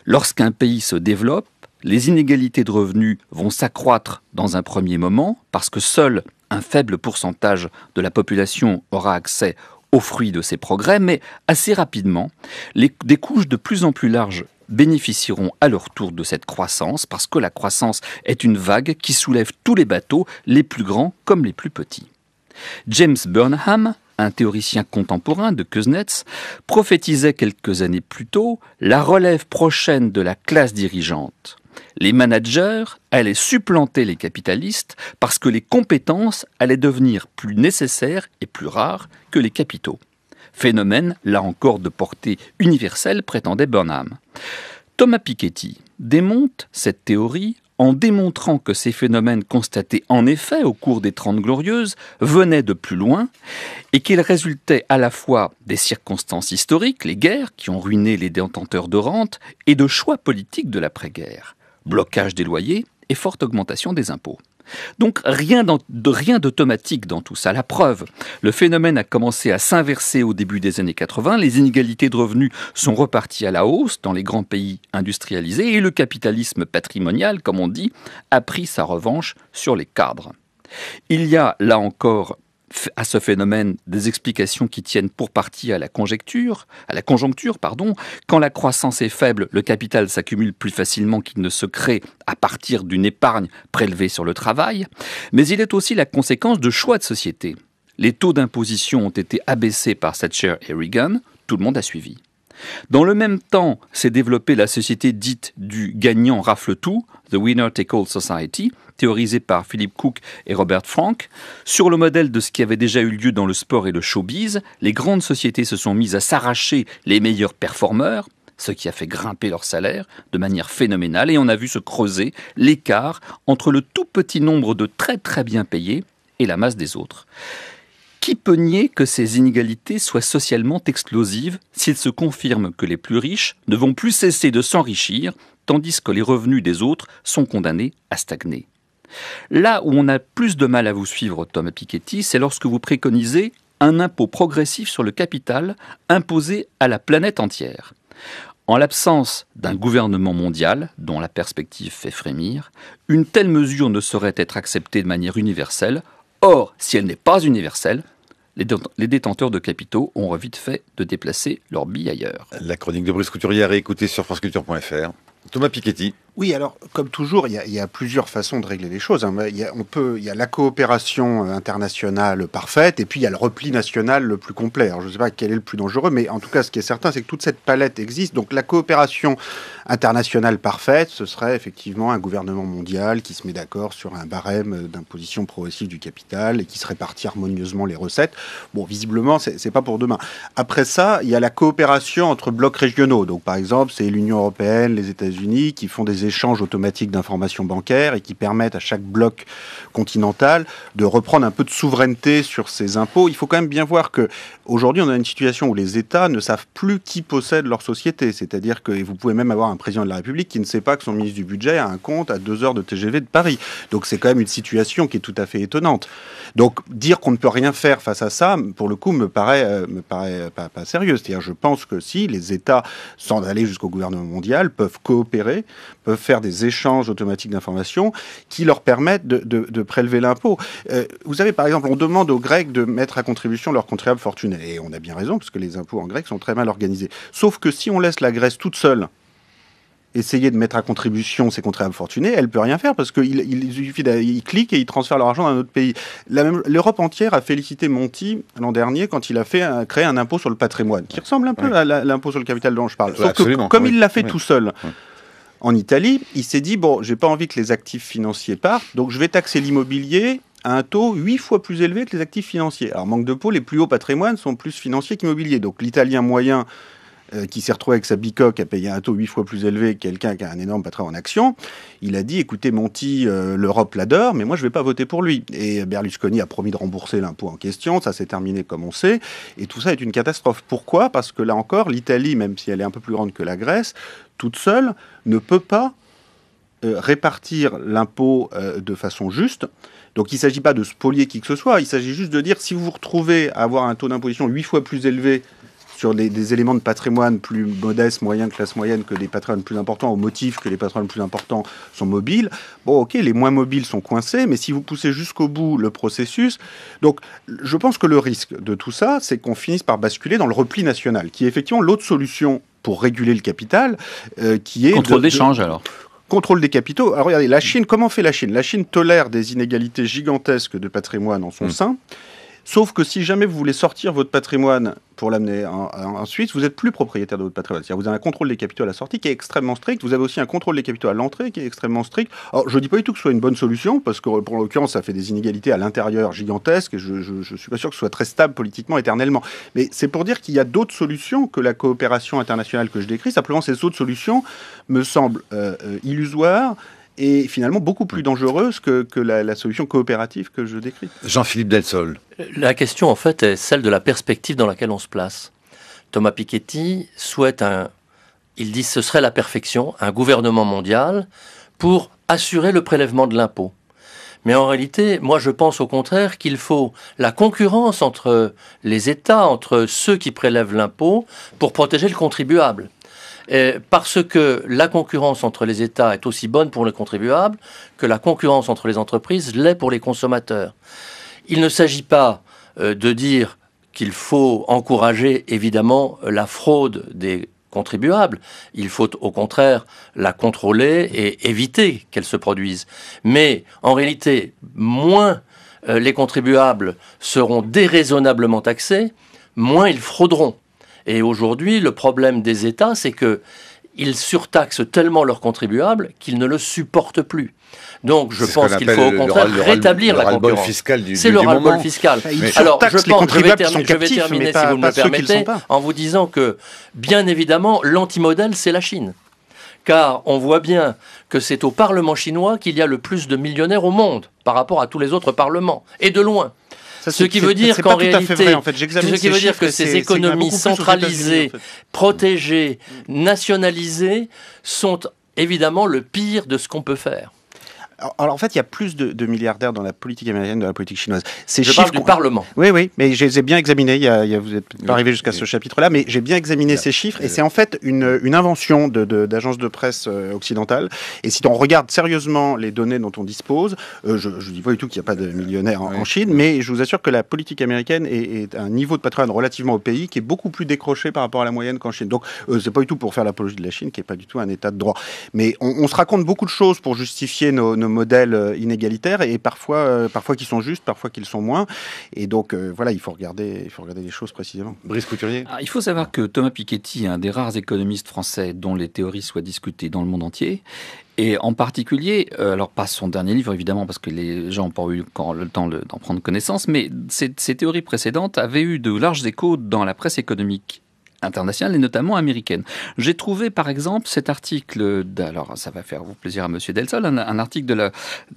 Lorsqu'un pays se développe, les inégalités de revenus vont s'accroître dans un premier moment parce que seul un faible pourcentage de la population aura accès aux fruits de ces progrès, mais assez rapidement, des couches de plus en plus larges bénéficieront à leur tour de cette croissance, parce que la croissance est une vague qui soulève tous les bateaux, les plus grands comme les plus petits. James Burnham, un théoricien contemporain de Kuznets, prophétisait quelques années plus tôt la relève prochaine de la classe dirigeante. Les managers allaient supplanter les capitalistes parce que les compétences allaient devenir plus nécessaires et plus rares que les capitaux. Phénomène, là encore de portée universelle, prétendait Burnham. Thomas Piketty démonte cette théorie en démontrant que ces phénomènes constatés en effet au cours des 30 Glorieuses venaient de plus loin et qu'ils résultaient à la fois des circonstances historiques, les guerres qui ont ruiné les détenteurs de rente, et de choix politiques de l'après-guerre, blocage des loyers et forte augmentation des impôts. Donc rien d'automatique dans tout ça. La preuve, le phénomène a commencé à s'inverser au début des années 80, les inégalités de revenus sont reparties à la hausse dans les grands pays industrialisés et le capitalisme patrimonial, comme on dit, a pris sa revanche sur les cadres. Il y a là encore à ce phénomène des explications qui tiennent pour partie à la conjoncture. Quand la croissance est faible, le capital s'accumule plus facilement qu'il ne se crée à partir d'une épargne prélevée sur le travail. Mais il est aussi la conséquence de choix de société. Les taux d'imposition ont été abaissés par Thatcher et Reagan, tout le monde a suivi. Dans le même temps, s'est développée la société dite du gagnant rafle-tout, The Winner Take All Society, théorisée par Philip Cook et Robert Frank. Sur le modèle de ce qui avait déjà eu lieu dans le sport et le showbiz, les grandes sociétés se sont mises à s'arracher les meilleurs performeurs, ce qui a fait grimper leur salaire de manière phénoménale, et on a vu se creuser l'écart entre le tout petit nombre de très très bien payés et la masse des autres. Qui peut nier que ces inégalités soient socialement explosives s'il se confirme que les plus riches ne vont plus cesser de s'enrichir, tandis que les revenus des autres sont condamnés à stagner? Là où on a plus de mal à vous suivre, Thomas Piketty, c'est lorsque vous préconisez un impôt progressif sur le capital imposé à la planète entière. En l'absence d'un gouvernement mondial, dont la perspective fait frémir, une telle mesure ne saurait être acceptée de manière universelle. Or, si elle n'est pas universelle, les détenteurs de capitaux ont vite fait de déplacer leur bille ailleurs. La chronique de Brice Couturier à réécouter sur franceculture.fr. Thomas Piketty. Oui, alors, comme toujours, il y a plusieurs façons de régler les choses. Il y a la coopération internationale parfaite, et puis il y a le repli national le plus complet. Alors, je ne sais pas quel est le plus dangereux, mais en tout cas, ce qui est certain, c'est que toute cette palette existe. Donc, la coopération internationale parfaite, ce serait effectivement un gouvernement mondial qui se met d'accord sur un barème d'imposition progressive du capital et qui se répartit harmonieusement les recettes. Bon, visiblement, c'est pas pour demain. Après ça, il y a la coopération entre blocs régionaux. Donc, par exemple, c'est l'Union européenne, les États-Unis qui font des échanges automatiques d'informations bancaires et qui permettent à chaque bloc continental de reprendre un peu de souveraineté sur ses impôts. Il faut quand même bien voir que aujourd'hui, on a une situation où les États ne savent plus qui possède leur société. C'est-à-dire que vous pouvez même avoir un président de la République qui ne sait pas que son ministre du Budget a un compte à 2 heures de TGV de Paris. Donc c'est quand même une situation qui est tout à fait étonnante. Donc dire qu'on ne peut rien faire face à ça, pour le coup, me paraît pas sérieux. C'est-à-dire, je pense que si les États, sans aller jusqu'au gouvernement mondial, peuvent coopérer, peuvent faire des échanges automatiques d'informations qui leur permettent de prélever l'impôt. Vous savez, par exemple, on demande aux Grecs de mettre à contribution leurs contribuables fortunés. Et on a bien raison, parce que les impôts en grec sont très mal organisés. Sauf que si on laisse la Grèce toute seule essayer de mettre à contribution ses contribuables fortunés, elle ne peut rien faire, parce qu'il suffit qu'ils cliquent et ils transfèrent leur argent dans un autre pays. L'Europe entière a félicité Monti l'an dernier quand il a créé un impôt sur le patrimoine, qui ressemble un peu à l'impôt sur le capital dont je parle. Sauf que, comme il l'a fait tout seul, en Italie, il s'est dit, bon, j'ai pas envie que les actifs financiers partent, donc je vais taxer l'immobilier à un taux 8 fois plus élevé que les actifs financiers. Alors, manque de peau, les plus hauts patrimoines sont plus financiers qu'immobiliers. Donc, l'Italien moyen qui s'est retrouvé avec sa bicoque à payer un taux 8 fois plus élevé que quelqu'un qui a un énorme patrimoine en actions, il a dit, écoutez, Monti, l'Europe l'adore, mais moi, je ne vais pas voter pour lui. Et Berlusconi a promis de rembourser l'impôt en question. Ça s'est terminé comme on sait. Et tout ça est une catastrophe. Pourquoi ? Parce que là encore, l'Italie, même si elle est un peu plus grande que la Grèce, toute seule, ne peut pas répartir l'impôt de façon juste. Donc il ne s'agit pas de spolier qui que ce soit, il s'agit juste de dire si vous vous retrouvez à avoir un taux d'imposition 8 fois plus élevé sur des éléments de patrimoine plus modestes, moyens, classe moyenne, que des patrimoines plus importants, au motif que les patrimoines plus importants sont mobiles, bon ok, les moins mobiles sont coincés, mais si vous poussez jusqu'au bout le processus, donc je pense que le risque de tout ça, c'est qu'on finisse par basculer dans le repli national, qui est effectivement l'autre solution pour réguler le capital, qui est... Contrôle d'échange alors. Contrôle des capitaux. Alors regardez, la Chine, comment fait la Chine ? La Chine tolère des inégalités gigantesques de patrimoine en son sein, sauf que si jamais vous voulez sortir votre patrimoine pour l'amener en Suisse, vous n'êtes plus propriétaire de votre patrimoine. C'est-à-dire vous avez un contrôle des capitaux à la sortie qui est extrêmement strict, vous avez aussi un contrôle des capitaux à l'entrée qui est extrêmement strict. Alors je ne dis pas du tout que ce soit une bonne solution, parce que pour l'occurrence ça fait des inégalités à l'intérieur gigantesques, et je ne suis pas sûr que ce soit très stable politiquement éternellement. Mais c'est pour dire qu'il y a d'autres solutions que la coopération internationale que je décris, simplement ces autres solutions me semblent illusoires, et finalement beaucoup plus dangereuse que la solution coopérative que je décris. Jean-Philippe Delsol. La question, en fait, est celle de la perspective dans laquelle on se place. Thomas Piketty souhaite il dit que ce serait la perfection, un gouvernement mondial pour assurer le prélèvement de l'impôt. Mais en réalité, moi je pense au contraire qu'il faut la concurrence entre les États, entre ceux qui prélèvent l'impôt, pour protéger le contribuable. Parce que la concurrence entre les États est aussi bonne pour les contribuables que la concurrence entre les entreprises l'est pour les consommateurs. Il ne s'agit pas de dire qu'il faut encourager évidemment la fraude des contribuables. Il faut au contraire la contrôler et éviter qu'elle se produise. Mais en réalité, moins les contribuables seront déraisonnablement taxés, moins ils frauderont. Et aujourd'hui, le problème des États, c'est qu'ils surtaxent tellement leurs contribuables qu'ils ne le supportent plus. Donc, je pense qu'il faut au contraire rétablir la concurrence. C'est le ras-le-bol fiscal. Alors, je vais terminer, si vous me le permettez, en vous disant que, bien évidemment, l'antimodèle, c'est la Chine. Car on voit bien que c'est au Parlement chinois qu'il y a le plus de millionnaires au monde, par rapport à tous les autres parlements, et de loin. Ce qui veut dire qu'en réalité, que ces économies centralisées, protégées, nationalisées sont évidemment le pire de ce qu'on peut faire. Alors, en fait, il y a plus de milliardaires dans la politique américaine que dans la politique chinoise. Je parle du Parlement. Oui, mais je les ai bien examinés. Vous n'êtes pas arrivé jusqu'à ce chapitre-là, mais j'ai bien examiné ces chiffres. Et c'est en fait une invention d'agences de presse occidentales. Et si on regarde sérieusement les données dont on dispose, je ne dis pas du tout qu'il n'y a pas de millionnaires en Chine, mais je vous assure que la politique américaine est un niveau de patrimoine relativement au pays qui est beaucoup plus décroché par rapport à la moyenne qu'en Chine. Donc, c'est pas du tout pour faire l'apologie de la Chine, qui n'est pas du tout un état de droit. Mais on se raconte beaucoup de choses pour justifier nos modèles inégalitaires et parfois qui sont justes, parfois qu'ils sont moins. Et donc voilà, il faut regarder les choses précisément. Brice Couturier. Il faut savoir que Thomas Piketty est un des rares économistes français dont les théories soient discutées dans le monde entier. Et en particulier, alors pas son dernier livre évidemment, parce que les gens n'ont pas eu encore le temps d'en prendre connaissance, mais ces théories précédentes avaient eu de larges échos dans la presse économique internationale et notamment américaine. J'ai trouvé par exemple cet article, alors ça va faire plaisir à Monsieur Delsol, un article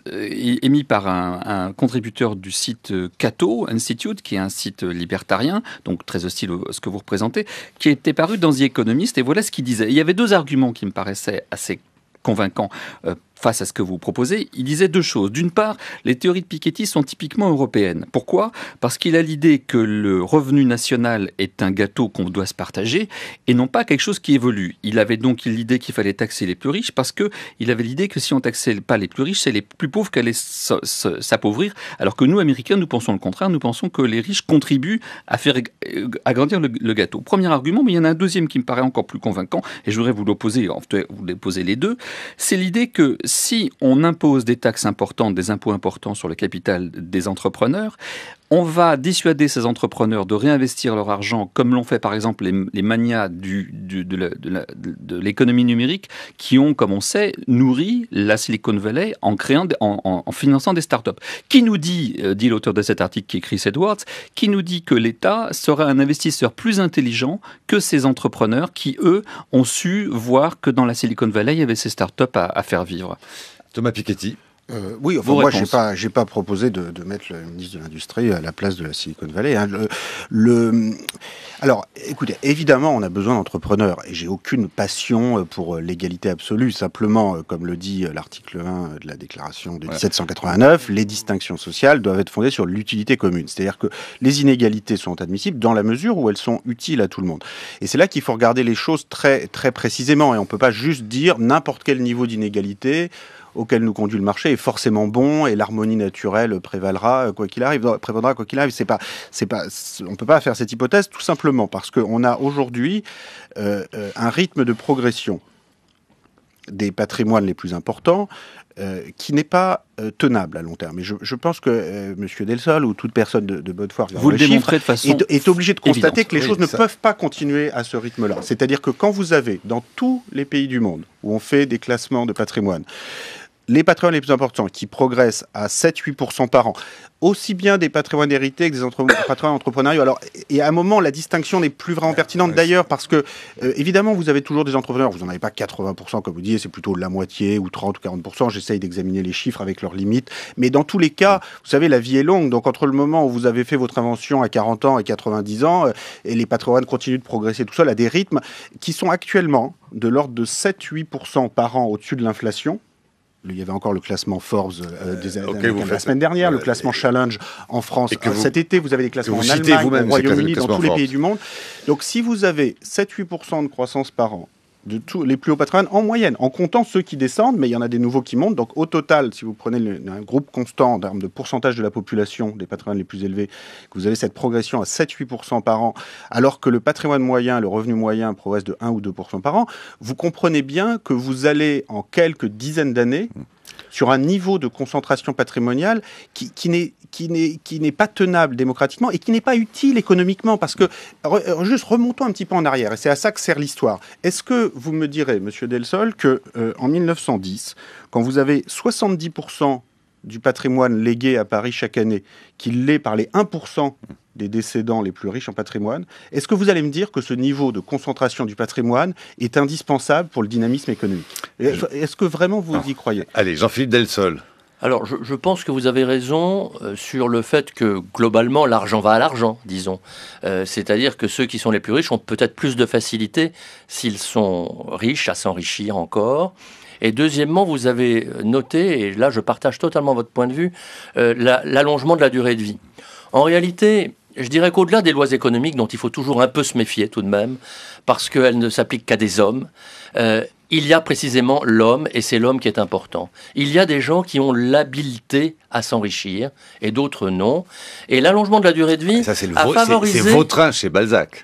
émis par un contributeur du site Cato Institute, qui est un site libertarien, donc très hostile à ce que vous représentez, qui était paru dans The Economist, et voilà ce qu'il disait. Il y avait deux arguments qui me paraissaient assez convaincants face à ce que vous proposez. Il disait deux choses. D'une part, les théories de Piketty sont typiquement européennes. Pourquoi ? Parce qu'il a l'idée que le revenu national est un gâteau qu'on doit se partager et non pas quelque chose qui évolue. Il avait donc l'idée qu'il fallait taxer les plus riches parce qu'il avait l'idée que si on taxait pas les plus riches, c'est les plus pauvres qui allaient s'appauvrir. Alors que nous, Américains, nous pensons le contraire. Nous pensons que les riches contribuent à faire agrandir le gâteau. Premier argument, mais il y en a un deuxième qui me paraît encore plus convaincant et je voudrais vous l'opposer les deux. C'est l'idée que si on impose des taxes importantes, des impôts importants sur le capital des entrepreneurs, on va dissuader ces entrepreneurs de réinvestir leur argent, comme l'ont fait par exemple les manias de l'économie numérique, qui ont, comme on sait, nourri la Silicon Valley en finançant des startups. Qui nous dit l'auteur de cet article qui est Chris Edwards, qui nous dit que l'État sera un investisseur plus intelligent que ces entrepreneurs qui, eux, ont su voir que dans la Silicon Valley, il y avait ces startups à faire vivre. Thomas Piketty. Oui, enfin, moi, j'ai pas proposé de mettre le ministre de l'Industrie à la place de la Silicon Valley. Hein. Alors, écoutez, évidemment, on a besoin d'entrepreneurs, et j'ai aucune passion pour l'égalité absolue. Simplement, comme le dit l'article 1 de la Déclaration de 1789, les distinctions sociales doivent être fondées sur l'utilité commune. C'est-à-dire que les inégalités sont admissibles dans la mesure où elles sont utiles à tout le monde. Et c'est là qu'il faut regarder les choses très, très précisément, et on peut pas juste dire n'importe quel niveau d'inégalité auquel nous conduit le marché est forcément bon et l'harmonie naturelle prévaudra quoi qu'il arrive. On peut pas faire cette hypothèse tout simplement parce qu'on a aujourd'hui un rythme de progression des patrimoines les plus importants qui n'est pas tenable à long terme. Et je pense que Monsieur Delsol ou toute personne de bonne foi vous le démontrez de façon est obligé de constater évidente. que les choses ne peuvent pas continuer à ce rythme-là. C'est-à-dire que quand vous avez dans tous les pays du monde où on fait des classements de patrimoine, les patrimoines les plus importants qui progressent à 7-8% par an, aussi bien des patrimoines hérités que des patrimoines entrepreneuriaux. Alors, et à un moment, la distinction n'est plus vraiment pertinente d'ailleurs parce que, évidemment, vous avez toujours des entrepreneurs. Vous n'en avez pas 80%, comme vous disiez, c'est plutôt la moitié ou 30 ou 40%. J'essaye d'examiner les chiffres avec leurs limites. Mais dans tous les cas, vous savez, la vie est longue. Donc, entre le moment où vous avez fait votre invention à 40 ans et 90 ans, et les patrimoines continuent de progresser tout seul à des rythmes qui sont actuellement de l'ordre de 7-8% par an au-dessus de l'inflation. Il y avait encore le classement Forbes la semaine dernière, le classement Challenge en France. Cet été, vous avez des classements en Allemagne, au Royaume-Uni, dans tous les pays du monde. Donc, si vous avez 7-8% de croissance par an de tous les plus hauts patrimoines, en moyenne, en comptant ceux qui descendent, mais il y en a des nouveaux qui montent. Donc, au total, si vous prenez un groupe constant en termes de pourcentage de la population des patrimoines les plus élevés, que vous avez cette progression à 7-8% par an, alors que le patrimoine moyen, le revenu moyen progresse de 1 ou 2% par an, vous comprenez bien que vous allez, en quelques dizaines d'années, sur un niveau de concentration patrimoniale qui n'est pas tenable démocratiquement et qui n'est pas utile économiquement. Parce que, juste remontons un petit peu en arrière, et c'est à ça que sert l'histoire. Est-ce que vous me direz, Monsieur Delsol, que en 1910, quand vous avez 70% du patrimoine légué à Paris chaque année, qu'il l'est par les 1% des décédants les plus riches en patrimoine, est-ce que vous allez me dire que ce niveau de concentration du patrimoine est indispensable pour le dynamisme économique ? Est-ce que vraiment vous y croyez ? Allez, Jean-Philippe Delsol. Alors, je pense que vous avez raison sur le fait que, globalement, l'argent va à l'argent, disons. C'est-à-dire que ceux qui sont les plus riches ont peut-être plus de facilité, s'ils sont riches, à s'enrichir encore. Et deuxièmement, vous avez noté, et là je partage totalement votre point de vue, l'allongement de la durée de vie. En réalité, je dirais qu'au-delà des lois économiques, dont il faut toujours un peu se méfier tout de même, parce qu'elles ne s'appliquent qu'à des hommes, il y a précisément l'homme, et c'est l'homme qui est important. Il y a des gens qui ont l'habileté à s'enrichir, et d'autres non. Et l'allongement de la durée de vie ça, c'est a favorisé... C'est Vautrin chez Balzac.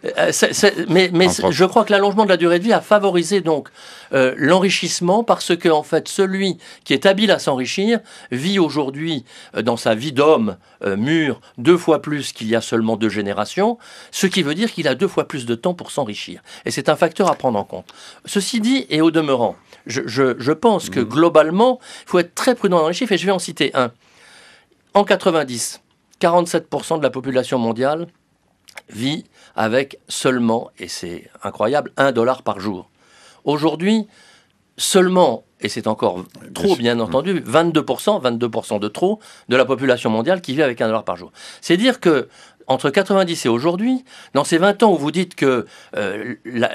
Mais je crois que l'allongement de la durée de vie a favorisé donc l'enrichissement, parce que en fait, celui qui est habile à s'enrichir vit aujourd'hui, dans sa vie d'homme mûr, 2 fois plus qu'il y a seulement 2 générations, ce qui veut dire qu'il a 2 fois plus de temps pour s'enrichir. Et c'est un facteur à prendre en compte. Ceci dit, et au demeurant, je pense que globalement, il faut être très prudent dans les chiffres, et je vais en citer un. En 90, 47% de la population mondiale vit avec seulement, et c'est incroyable, $1 par jour. Aujourd'hui, seulement, et c'est encore trop bien entendu, 22% de trop de la population mondiale qui vit avec $1 par jour. C'est dire que entre 90 et aujourd'hui, dans ces 20 ans où vous dites que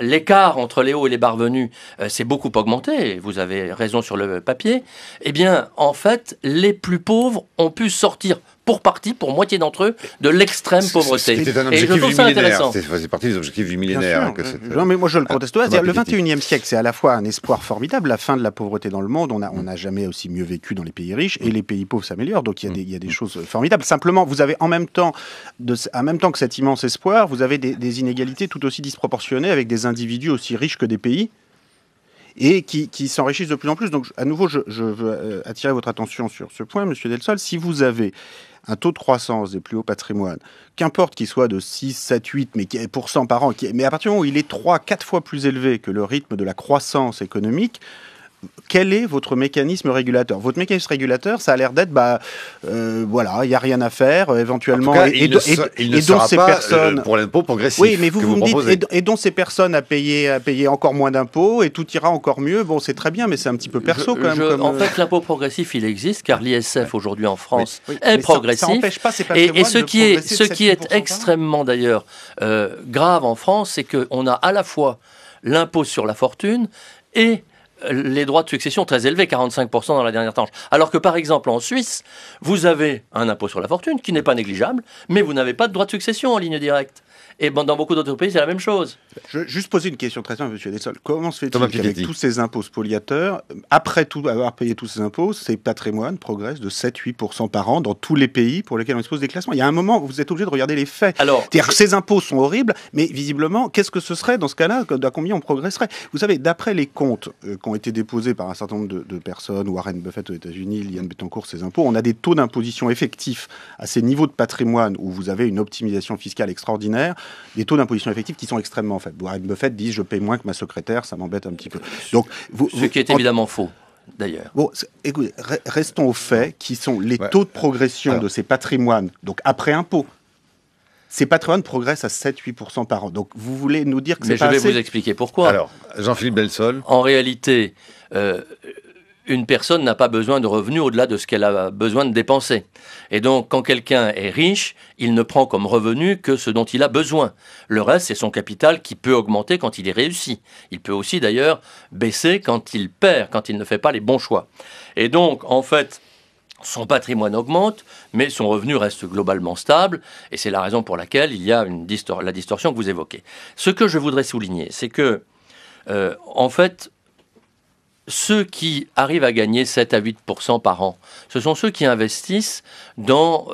l'écart entre les hauts et les bas revenus s'est beaucoup augmenté, et vous avez raison sur le papier, eh bien, en fait, les plus pauvres ont pu sortir pour partie, pour moitié d'entre eux, de l'extrême pauvreté. C'était un objectif du millénaire. Ça faisait partie des objectifs du millénaire. Non, mais moi je le conteste pas. Le 21e siècle, c'est à la fois un espoir formidable, la fin de la pauvreté dans le monde. On n'a jamais aussi mieux vécu dans les pays riches, et les pays pauvres s'améliorent. Donc il y a des choses formidables. Simplement, vous avez en même temps que cet immense espoir, vous avez des inégalités tout aussi disproportionnées avec des individus aussi riches que des pays, et qui s'enrichissent de plus en plus. Donc, à nouveau, je veux attirer votre attention sur ce point, Monsieur Delsol. Si vous avez un taux de croissance des plus hauts patrimoines, qu'importe qu'il soit de 6, 7, 8 % par an, mais à partir du moment où il est 3, 4 fois plus élevé que le rythme de la croissance économique, quel est votre mécanisme régulateur ? Votre mécanisme régulateur, ça a l'air d'être, voilà, il n'y a rien à faire, éventuellement. En tout cas, il ne sera pas pour l'impôt progressif. Oui, mais vous me dites, et dont ces personnes à payer encore moins d'impôts, et tout ira encore mieux. Bon, c'est très bien, mais c'est un petit peu perso quand même. En fait, l'impôt progressif, il existe, car l'ISF aujourd'hui en France est progressif. Ça n'empêche pas ces et ce qui est extrêmement d'ailleurs grave en France, c'est qu'on a à la fois l'impôt sur la fortune et les droits de succession très élevés, 45% dans la dernière tranche. Alors que par exemple en Suisse, vous avez un impôt sur la fortune qui n'est pas négligeable, mais vous n'avez pas de droit de succession en ligne directe. Et dans beaucoup d'autres pays, c'est la même chose. Je veux juste poser une question très simple, M. Delsol. Comment se fait-il qu'avec tous ces impôts spoliateurs, après tout avoir payé tous ces impôts, ces patrimoines progressent de 7-8% par an dans tous les pays pour lesquels on expose des classements ? Il y a un moment où vous êtes obligé de regarder les faits. C'est-à-dire que ces impôts sont horribles, mais visiblement, qu'est-ce que ce serait dans ce cas-là ? À combien on progresserait ? Vous savez, d'après les comptes qui ont été déposés par un certain nombre de personnes, Warren Buffett aux États-Unis, Liane Bettencourt, ces impôts, on a des taux d'imposition effectifs à ces niveaux de patrimoine où vous avez une optimisation fiscale extraordinaire, des taux d'imposition effectifs qui sont extrêmement faibles. Warren Buffett dit « je paye moins que ma secrétaire, ça m'embête un petit peu ». Donc, ce qui est évidemment faux, d'ailleurs. Bon, écoutez, restons aux faits, qui sont les taux de progression de ces patrimoines, donc après impôt. Ces patrimoines progressent à 7-8% par an. Donc, vous voulez nous dire que c'est pas assez ? Mais je vais vous expliquer pourquoi. Alors, Jean-Philippe Delsol. En réalité, une personne n'a pas besoin de revenus au-delà de ce qu'elle a besoin de dépenser. Et donc, quand quelqu'un est riche, il ne prend comme revenu que ce dont il a besoin. Le reste, c'est son capital qui peut augmenter quand il est réussi. Il peut aussi, d'ailleurs, baisser quand il perd, quand il ne fait pas les bons choix. Et donc, en fait, son patrimoine augmente, mais son revenu reste globalement stable, et c'est la raison pour laquelle il y a la distorsion que vous évoquez. Ce que je voudrais souligner, c'est que, en fait, ceux qui arrivent à gagner 7 à 8% par an, ce sont ceux qui investissent dans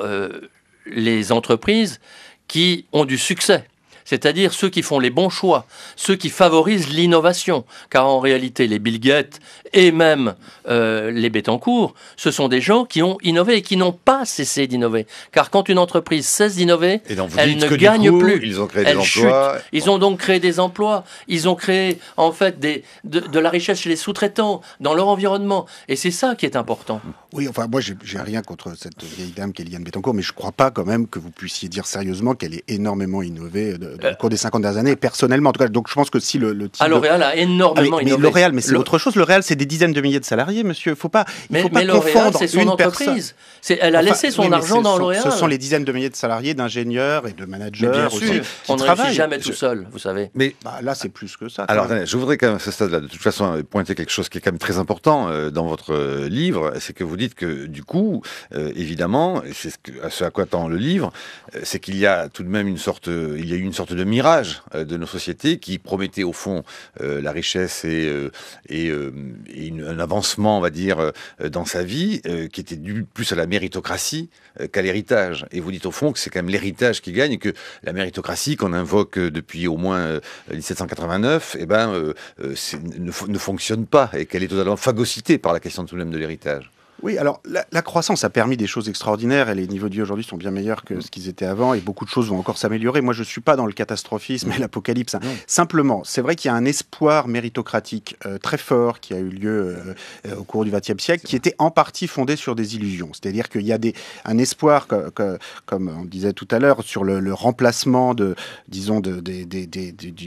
les entreprises qui ont du succès. C'est-à-dire ceux qui font les bons choix, ceux qui favorisent l'innovation. Car en réalité, les Bill Gates et même les Bettencourt, ce sont des gens qui ont innové et qui n'ont pas cessé d'innover. Car quand une entreprise cesse d'innover, elle ne gagne plus. Ils ont créé des emplois. Ils ont donc créé des emplois. Ils ont créé en fait de la richesse chez les sous-traitants, dans leur environnement. Et c'est ça qui est important. Oui, enfin, moi, j'ai rien contre cette vieille dame qui est Liane Bettencourt, mais je ne crois pas quand même que vous puissiez dire sérieusement qu'elle ait énormément innové dans le cours des 50 dernières années, personnellement en tout cas. Donc je pense que si le type L'Oréal a énormément innové. Mais L'Oréal, mais c'est autre chose. L'Oréal, c'est des dizaines de milliers de salariés, monsieur. Il faut pas L'Oréal, confondre c'est son une entreprise. Elle a laissé son argent dans L'Oréal. Ce sont les dizaines de milliers de salariés, d'ingénieurs et de managers bien aussi, sûr, qui on ne travaillent. réussit jamais tout seul, vous savez. Mais là, c'est plus que ça. alors, attendez, je voudrais quand même à ce stade-là, de toute façon, pointer quelque chose qui est quand même très important dans votre livre, c'est que vous dites que du coup, évidemment, c'est ce à quoi tend le livre, c'est qu'il y a tout de même il y a eu une sorte de mirage de nos sociétés qui promettait au fond la richesse et un avancement, on va dire, dans sa vie, qui était dû plus à la méritocratie qu'à l'héritage. Et vous dites au fond que c'est quand même l'héritage qui gagne, et que la méritocratie qu'on invoque depuis au moins 1789, ne fonctionne pas, et qu'elle est totalement phagocytée par la question tout de même de l'héritage. Oui, alors la croissance a permis des choses extraordinaires et les niveaux de vie aujourd'hui sont bien meilleurs que ce qu'ils étaient avant et beaucoup de choses vont encore s'améliorer. Moi, je ne suis pas dans le catastrophisme et l'apocalypse. Simplement, c'est vrai qu'il y a un espoir méritocratique très fort qui a eu lieu au cours du XXe siècle qui était en partie fondé sur des illusions. C'est-à-dire qu'il y a un espoir, comme on disait tout à l'heure, sur le remplacement du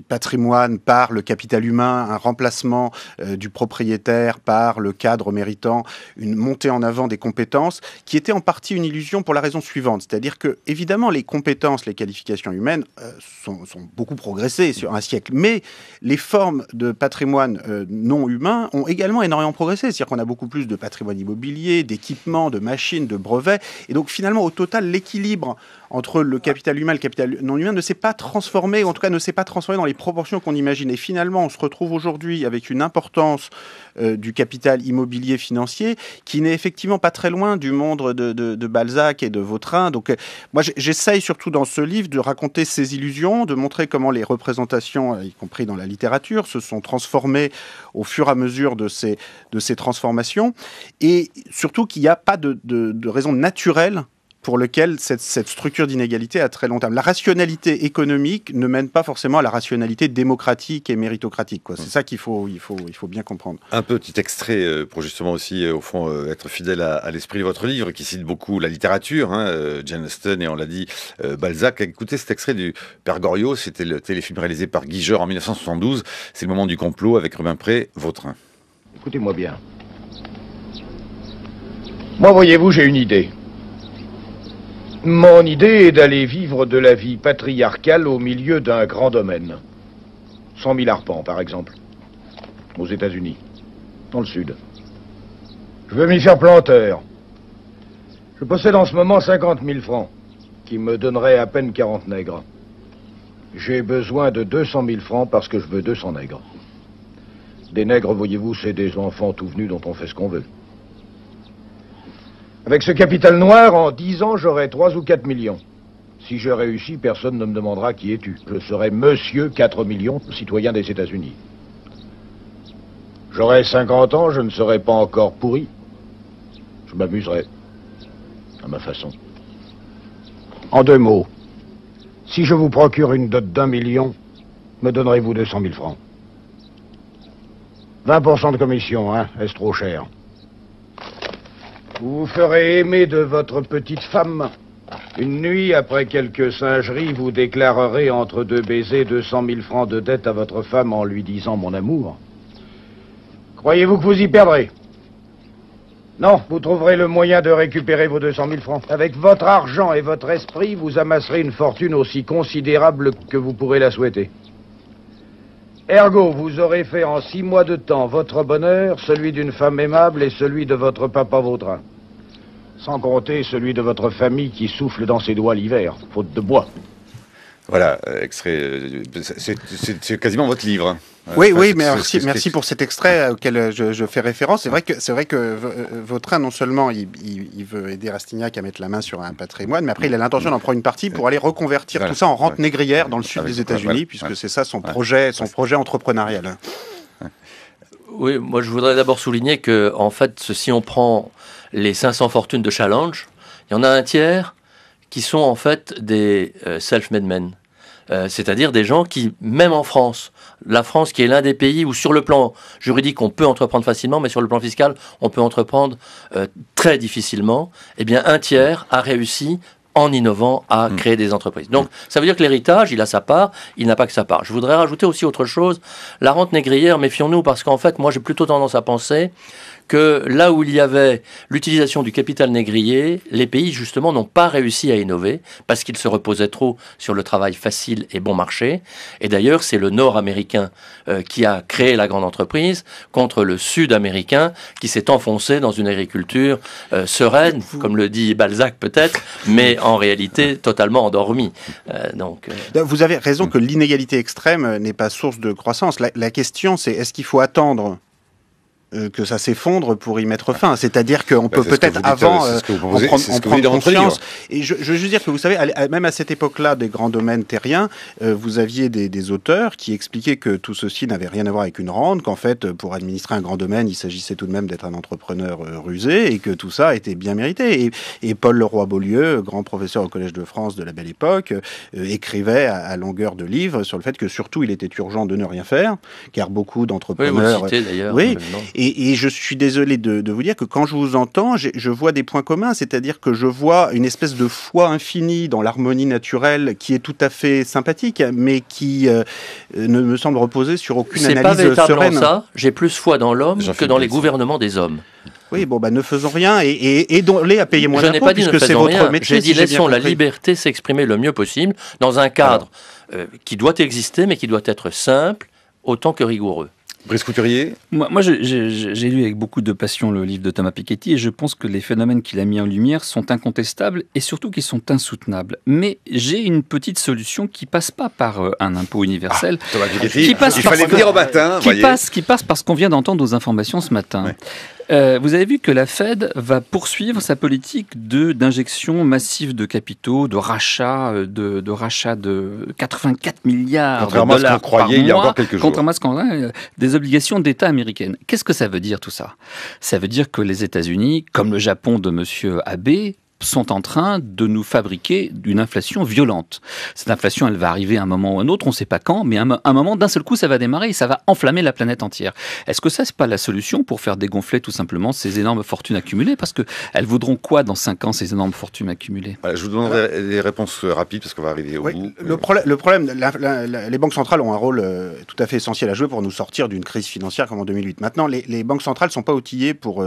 patrimoine par le capital humain, un remplacement du propriétaire par le cadre méritant, une montée en avant des compétences, qui était en partie une illusion pour la raison suivante. C'est-à-dire que, évidemment, les compétences, les qualifications humaines sont beaucoup progressées sur un siècle, mais les formes de patrimoine non humain ont également énormément progressé. C'est-à-dire qu'on a beaucoup plus de patrimoine immobilier, d'équipements, de machines, de brevets. Et donc, finalement, au total, l'équilibre entre le capital humain et le capital non humain ne s'est pas transformé, ou en tout cas ne s'est pas transformé dans les proportions qu'on imagine. Et finalement, on se retrouve aujourd'hui avec une importance du capital immobilier financier qui n'est effectivement pas très loin du monde de Balzac et de Vautrin. Donc moi j'essaye surtout dans ce livre de raconter ces illusions, de montrer comment les représentations, y compris dans la littérature, se sont transformées au fur et à mesure de ces transformations, et surtout qu'il n'y a pas de raison naturelle pour lequel cette structure d'inégalité à très long terme. La rationalité économique ne mène pas forcément à la rationalité démocratique et méritocratique, quoi. C'est ça qu'il faut bien comprendre. Un petit extrait pour justement aussi, au fond, être fidèle à l'esprit de votre livre, qui cite beaucoup la littérature, Jane Austen, et on l'a dit, Balzac. Écoutez cet extrait du Père Goriot, c'était le téléfilm réalisé par Guijeur en 1972. C'est le moment du complot avec Rubempré, Vautrin. Écoutez-moi bien. Moi, voyez-vous, j'ai une idée. Mon idée est d'aller vivre de la vie patriarcale au milieu d'un grand domaine. 100 000 arpents, par exemple. Aux États-Unis. Dans le sud. Je veux m'y faire planteur. Je possède en ce moment 50 000 francs, qui me donneraient à peine 40 nègres. J'ai besoin de 200 000 francs parce que je veux 200 nègres. Des nègres, voyez-vous, c'est des enfants tout venus dont on fait ce qu'on veut. Avec ce capital noir, en 10 ans, j'aurai 3 ou 4 millions. Si je réussis, personne ne me demandera qui es-tu. Je serai monsieur 4 millions, citoyen des États-Unis. J'aurai 50 ans, je ne serai pas encore pourri. Je m'amuserai. À ma façon. En 2 mots, si je vous procure une dot d'1 million, me donnerez-vous 200 000 francs. 20% de commission, hein? Est-ce trop cher? Vous vous ferez aimer de votre petite femme. Une nuit, après quelques singeries, vous déclarerez entre 2 baisers 200 000 francs de dette à votre femme en lui disant mon amour. Croyez-vous que vous y perdrez? Non, vous trouverez le moyen de récupérer vos 200 000 francs. Avec votre argent et votre esprit, vous amasserez une fortune aussi considérable que vous pourrez la souhaiter. Ergo, vous aurez fait en 6 mois de temps votre bonheur, celui d'une femme aimable et celui de votre papa Vautrin. Sans compter celui de votre famille qui souffle dans ses doigts l'hiver, faute de bois. Voilà, extrait. C'est quasiment votre livre. Oui, oui, merci pour cet extrait auquel je fais référence. C'est vrai que Vautrin, non seulement il veut aider Rastignac à mettre la main sur un patrimoine, mais après il a l'intention d'en prendre une partie pour aller reconvertir tout ça en rente négrière dans le sud des États-Unis, puisque c'est ça son projet entrepreneurial. Oui, moi je voudrais d'abord souligner que, en fait, si on prend les 500 fortunes de Challenge, il y en a un tiers qui sont en fait des self-made men. C'est-à-dire des gens qui, même en France, la France qui est l'un des pays où sur le plan juridique on peut entreprendre facilement, mais sur le plan fiscal on peut entreprendre très difficilement, eh bien un tiers a réussi en innovant, à créer des entreprises. Donc, ça veut dire que l'héritage, il a sa part, il n'a pas que sa part. Je voudrais rajouter aussi autre chose. La rente négrière, méfions-nous, parce qu'en fait, moi, j'ai plutôt tendance à penser que là où il y avait l'utilisation du capital négrier, les pays, justement, n'ont pas réussi à innover parce qu'ils se reposaient trop sur le travail facile et bon marché. Et d'ailleurs, c'est le Nord-américain qui a créé la grande entreprise contre le Sud-américain qui s'est enfoncé dans une agriculture sereine, comme le dit Balzac peut-être, mais en réalité totalement endormie. Vous avez raison que l'inégalité extrême n'est pas source de croissance. La question, c'est est-ce qu'il faut attendre que ça s'effondre pour y mettre fin. C'est-à-dire qu'on peut peut-être avant en prendre conscience. Et je veux juste dire que vous savez, même à cette époque-là des grands domaines terriens, vous aviez des auteurs qui expliquaient que tout ceci n'avait rien à voir avec une rente, qu'en fait, pour administrer un grand domaine, il s'agissait tout de même d'être un entrepreneur rusé et que tout ça était bien mérité. Et Paul Leroy-Beaulieu, grand professeur au Collège de France de la Belle Époque, écrivait à longueur de livres sur le fait que surtout il était urgent de ne rien faire, car beaucoup d'entrepreneurs... Oui, vous le citez d'ailleurs. Oui, et je suis désolé de vous dire que quand je vous entends, je vois des points communs, c'est-à-dire que je vois une espèce de foi infinie dans l'harmonie naturelle qui est tout à fait sympathique, mais qui ne me semble reposer sur aucune analyse sereine. C'est pas véritablement ça. J'ai plus foi dans l'homme que dans les gouvernements des hommes. Oui, bon, ne faisons rien et aidons-les à payer moins d'impôts. Je n'ai pas dit ne faisons rien. J'ai dit laissons la liberté s'exprimer le mieux possible dans un cadre qui doit exister, mais qui doit être simple autant que rigoureux. Brice Couturier. Moi j'ai lu avec beaucoup de passion le livre de Thomas Piketty et je pense que les phénomènes qu'il a mis en lumière sont incontestables et surtout qu'ils sont insoutenables. Mais j'ai une petite solution qui passe pas par un impôt universel. Thomas Piketty, il fallait venir au matin. Qui passe parce qu'on vient d'entendre aux informations ce matin. Ouais. Vous avez vu que la Fed va poursuivre sa politique d'injection massive de capitaux, de rachat de 84 milliards de dollars par mois, il y a encore quelques jours. Contrairement à ce qu'on croyait, des obligations d'État américaines. Qu'est-ce que ça veut dire tout ça ? Ça veut dire que les États-Unis, comme le Japon de Monsieur Abe, sont en train de nous fabriquer une inflation violente. Cette inflation, elle va arriver à un moment ou à un autre, on ne sait pas quand, mais à un moment, d'un seul coup, ça va démarrer et ça va enflammer la planète entière. Est-ce que ça, c'est pas la solution pour faire dégonfler tout simplement ces énormes fortunes accumulées ? Parce qu'elles vaudront quoi dans 5 ans, ces énormes fortunes accumulées ? Voilà, je vous demanderai des réponses rapides parce qu'on va arriver au bout. Le problème, les banques centrales ont un rôle tout à fait essentiel à jouer pour nous sortir d'une crise financière comme en 2008. Maintenant, les banques centrales ne sont pas outillées pour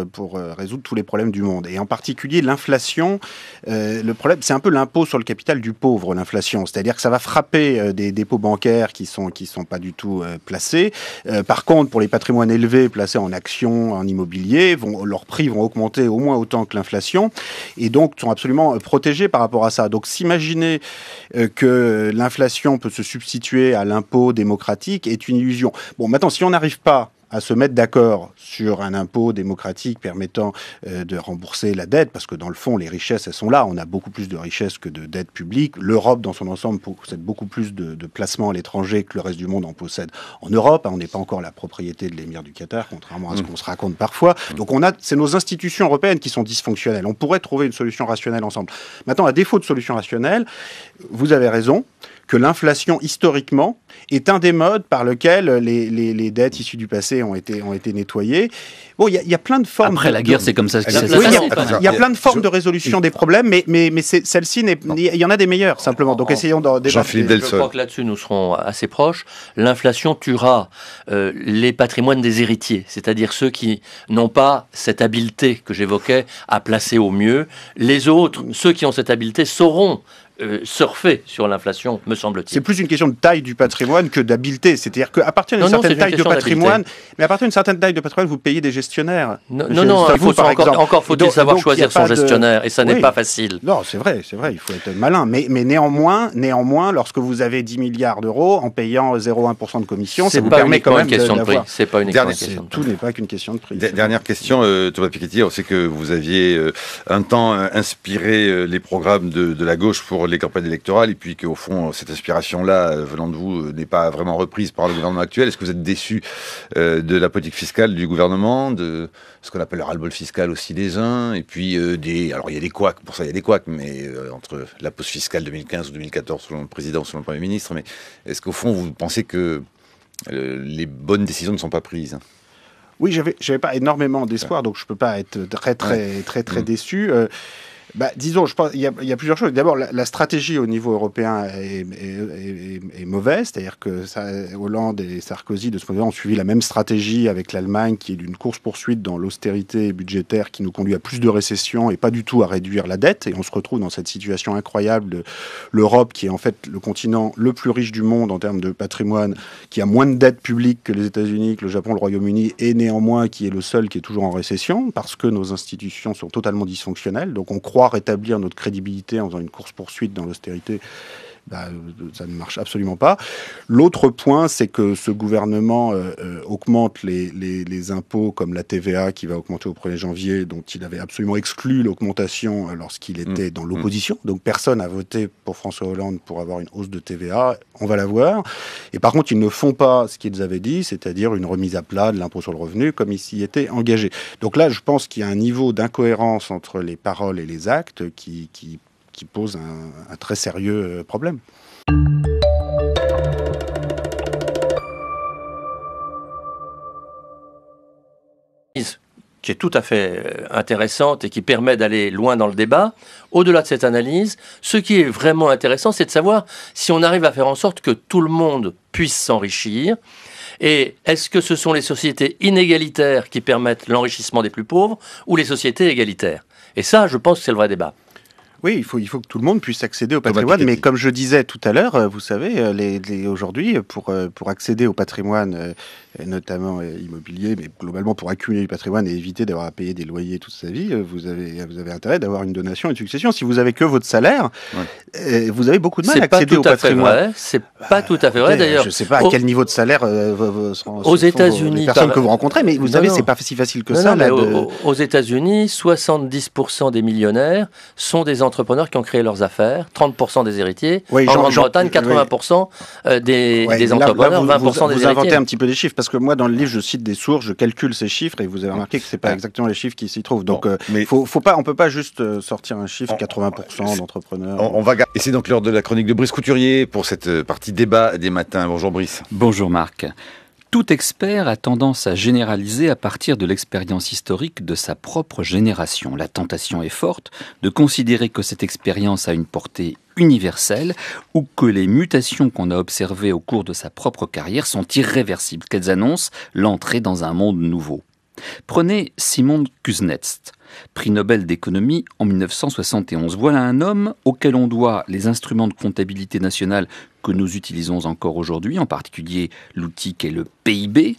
résoudre tous les problèmes du monde. Et en particulier, l'inflation... le problème, c'est un peu l'impôt sur le capital du pauvre, l'inflation. C'est-à-dire que ça va frapper des dépôts bancaires qui sont pas du tout placés. Par contre, pour les patrimoines élevés placés en actions, en immobilier, leurs prix vont augmenter au moins autant que l'inflation et donc sont absolument protégés par rapport à ça. Donc, s'imaginer que l'inflation peut se substituer à l'impôt démocratique est une illusion. Bon, maintenant, si on n'arrive pas à se mettre d'accord sur un impôt démocratique permettant de rembourser la dette, parce que dans le fond, les richesses, elles sont là. On a beaucoup plus de richesses que de dettes publiques. L'Europe, dans son ensemble, possède beaucoup plus de placements à l'étranger que le reste du monde en possède en Europe. On n'est pas encore la propriété de l'émir du Qatar, contrairement à ce qu'on se raconte parfois. Donc, c'est nos institutions européennes qui sont dysfonctionnelles. On pourrait trouver une solution rationnelle ensemble. Maintenant, à défaut de solution rationnelle, vous avez raison, que l'inflation, historiquement, est un des modes par lesquels les dettes issues du passé ont été nettoyées. Bon, il y a plein de formes... Après la guerre, c'est comme ça. Il y a plein de formes de résolution des problèmes, mais celle-ci, il y en a des meilleures, simplement. Donc, essayons d'en débattre. Je crois que là-dessus, nous serons assez proches. L'inflation tuera les patrimoines des héritiers, c'est-à-dire ceux qui n'ont pas cette habileté que j'évoquais à placer au mieux. Les autres, ceux qui ont cette habileté, sauront surfer sur l'inflation, me semble-t-il. C'est plus une question de taille du patrimoine que d'habileté. C'est-à-dire qu'à partir d'une certaine taille de patrimoine, vous payez des gestionnaires. Encore faut-il savoir choisir son gestionnaire, et ça n'est pas facile. Non, c'est vrai, il faut être malin. Mais néanmoins, lorsque vous avez 10 milliards d'euros, en payant 0,1% de commission, ça vous permet quand même d'avoir... C'est pas uniquement une question de prix. Tout n'est pas qu'une question de prix. Dernière question, Thomas Piketty, on sait que vous aviez un temps inspiré les programmes de la gauche pour les campagnes électorales, et puis qu'au fond, cette inspiration-là, venant de vous, n'est pas vraiment reprise par le gouvernement actuel. Est-ce que vous êtes déçu de la politique fiscale du gouvernement, de ce qu'on appelle le ras-le-bol fiscal aussi des uns, et puis alors il y a des couacs, pour ça il y a des couacs, mais entre la pause fiscale 2015 ou 2014, selon le président, selon le Premier ministre, mais est-ce qu'au fond, vous pensez que les bonnes décisions ne sont pas prises ? Oui, j'avais pas énormément d'espoir, donc je peux pas être très déçu. Disons, je pense il y a plusieurs choses. D'abord, la stratégie au niveau européen est mauvaise, c'est-à-dire que Hollande et Sarkozy, de ce point de vue, ont suivi la même stratégie avec l'Allemagne, qui est d'une course-poursuite dans l'austérité budgétaire qui nous conduit à plus de récession et pas du tout à réduire la dette. Et on se retrouve dans cette situation incroyable de l'Europe, qui est en fait le continent le plus riche du monde en termes de patrimoine, qui a moins de dette publique que les États-Unis, que le Japon, le Royaume-Uni, et néanmoins qui est le seul qui est toujours en récession, parce que nos institutions sont totalement dysfonctionnelles. Donc on croit rétablir notre crédibilité en faisant une course-poursuite dans l'austérité. Ça ne marche absolument pas. L'autre point, c'est que ce gouvernement augmente les impôts comme la TVA qui va augmenter au 1er janvier, dont il avait absolument exclu l'augmentation lorsqu'il était dans l'opposition. Donc personne n'a voté pour François Hollande pour avoir une hausse de TVA. On va l'avoir. Et par contre, ils ne font pas ce qu'ils avaient dit, c'est-à-dire une remise à plat de l'impôt sur le revenu comme ils s'y étaient engagés. Donc là, je pense qu'il y a un niveau d'incohérence entre les paroles et les actes qui pose un très sérieux problème. Qui est tout à fait intéressante et qui permet d'aller loin dans le débat. Au-delà de cette analyse, ce qui est vraiment intéressant, c'est de savoir si on arrive à faire en sorte que tout le monde puisse s'enrichir. Et est-ce que ce sont les sociétés inégalitaires qui permettent l'enrichissement des plus pauvres ou les sociétés égalitaires? Et ça, je pense que c'est le vrai débat. Oui, il faut que tout le monde puisse accéder au patrimoine, mais comme je disais tout à l'heure, vous savez, aujourd'hui, pour accéder au patrimoine, notamment immobilier, mais globalement pour accumuler du patrimoine et éviter d'avoir à payer des loyers toute sa vie, vous avez intérêt d'avoir une donation et une succession. Si vous avez que votre salaire, vous avez beaucoup de mal à accéder au patrimoine. C'est pas tout à fait vrai, d'ailleurs. Je ne sais pas à quel niveau de salaire aux États-Unis, les personnes que vous rencontrez, mais vous savez, c'est pas si facile que ça. Aux États-Unis, 70% des millionnaires sont des entrepreneurs qui ont créé leurs affaires, 30% des héritiers. Oui, en Grande-Bretagne, 80% des entrepreneurs, 20% des héritiers. Vous inventez un petit peu des chiffres, parce que moi, dans le livre, je cite des sources, je calcule ces chiffres, et vous avez remarqué que c'est pas exactement les chiffres qui s'y trouvent. Donc, on peut pas juste sortir un chiffre 80% d'entrepreneurs. Et c'est donc l'heure de la chronique de Brice Couturier pour cette partie débat des matins. Bonjour Brice. Bonjour Marc. Tout expert a tendance à généraliser à partir de l'expérience historique de sa propre génération. La tentation est forte de considérer que cette expérience a une portée universelle ou que les mutations qu'on a observées au cours de sa propre carrière sont irréversibles, qu'elles annoncent l'entrée dans un monde nouveau. Prenez Simon Kuznets, prix Nobel d'économie en 1971. Voilà un homme auquel on doit les instruments de comptabilité nationale que nous utilisons encore aujourd'hui, en particulier l'outil qu'est le PIB,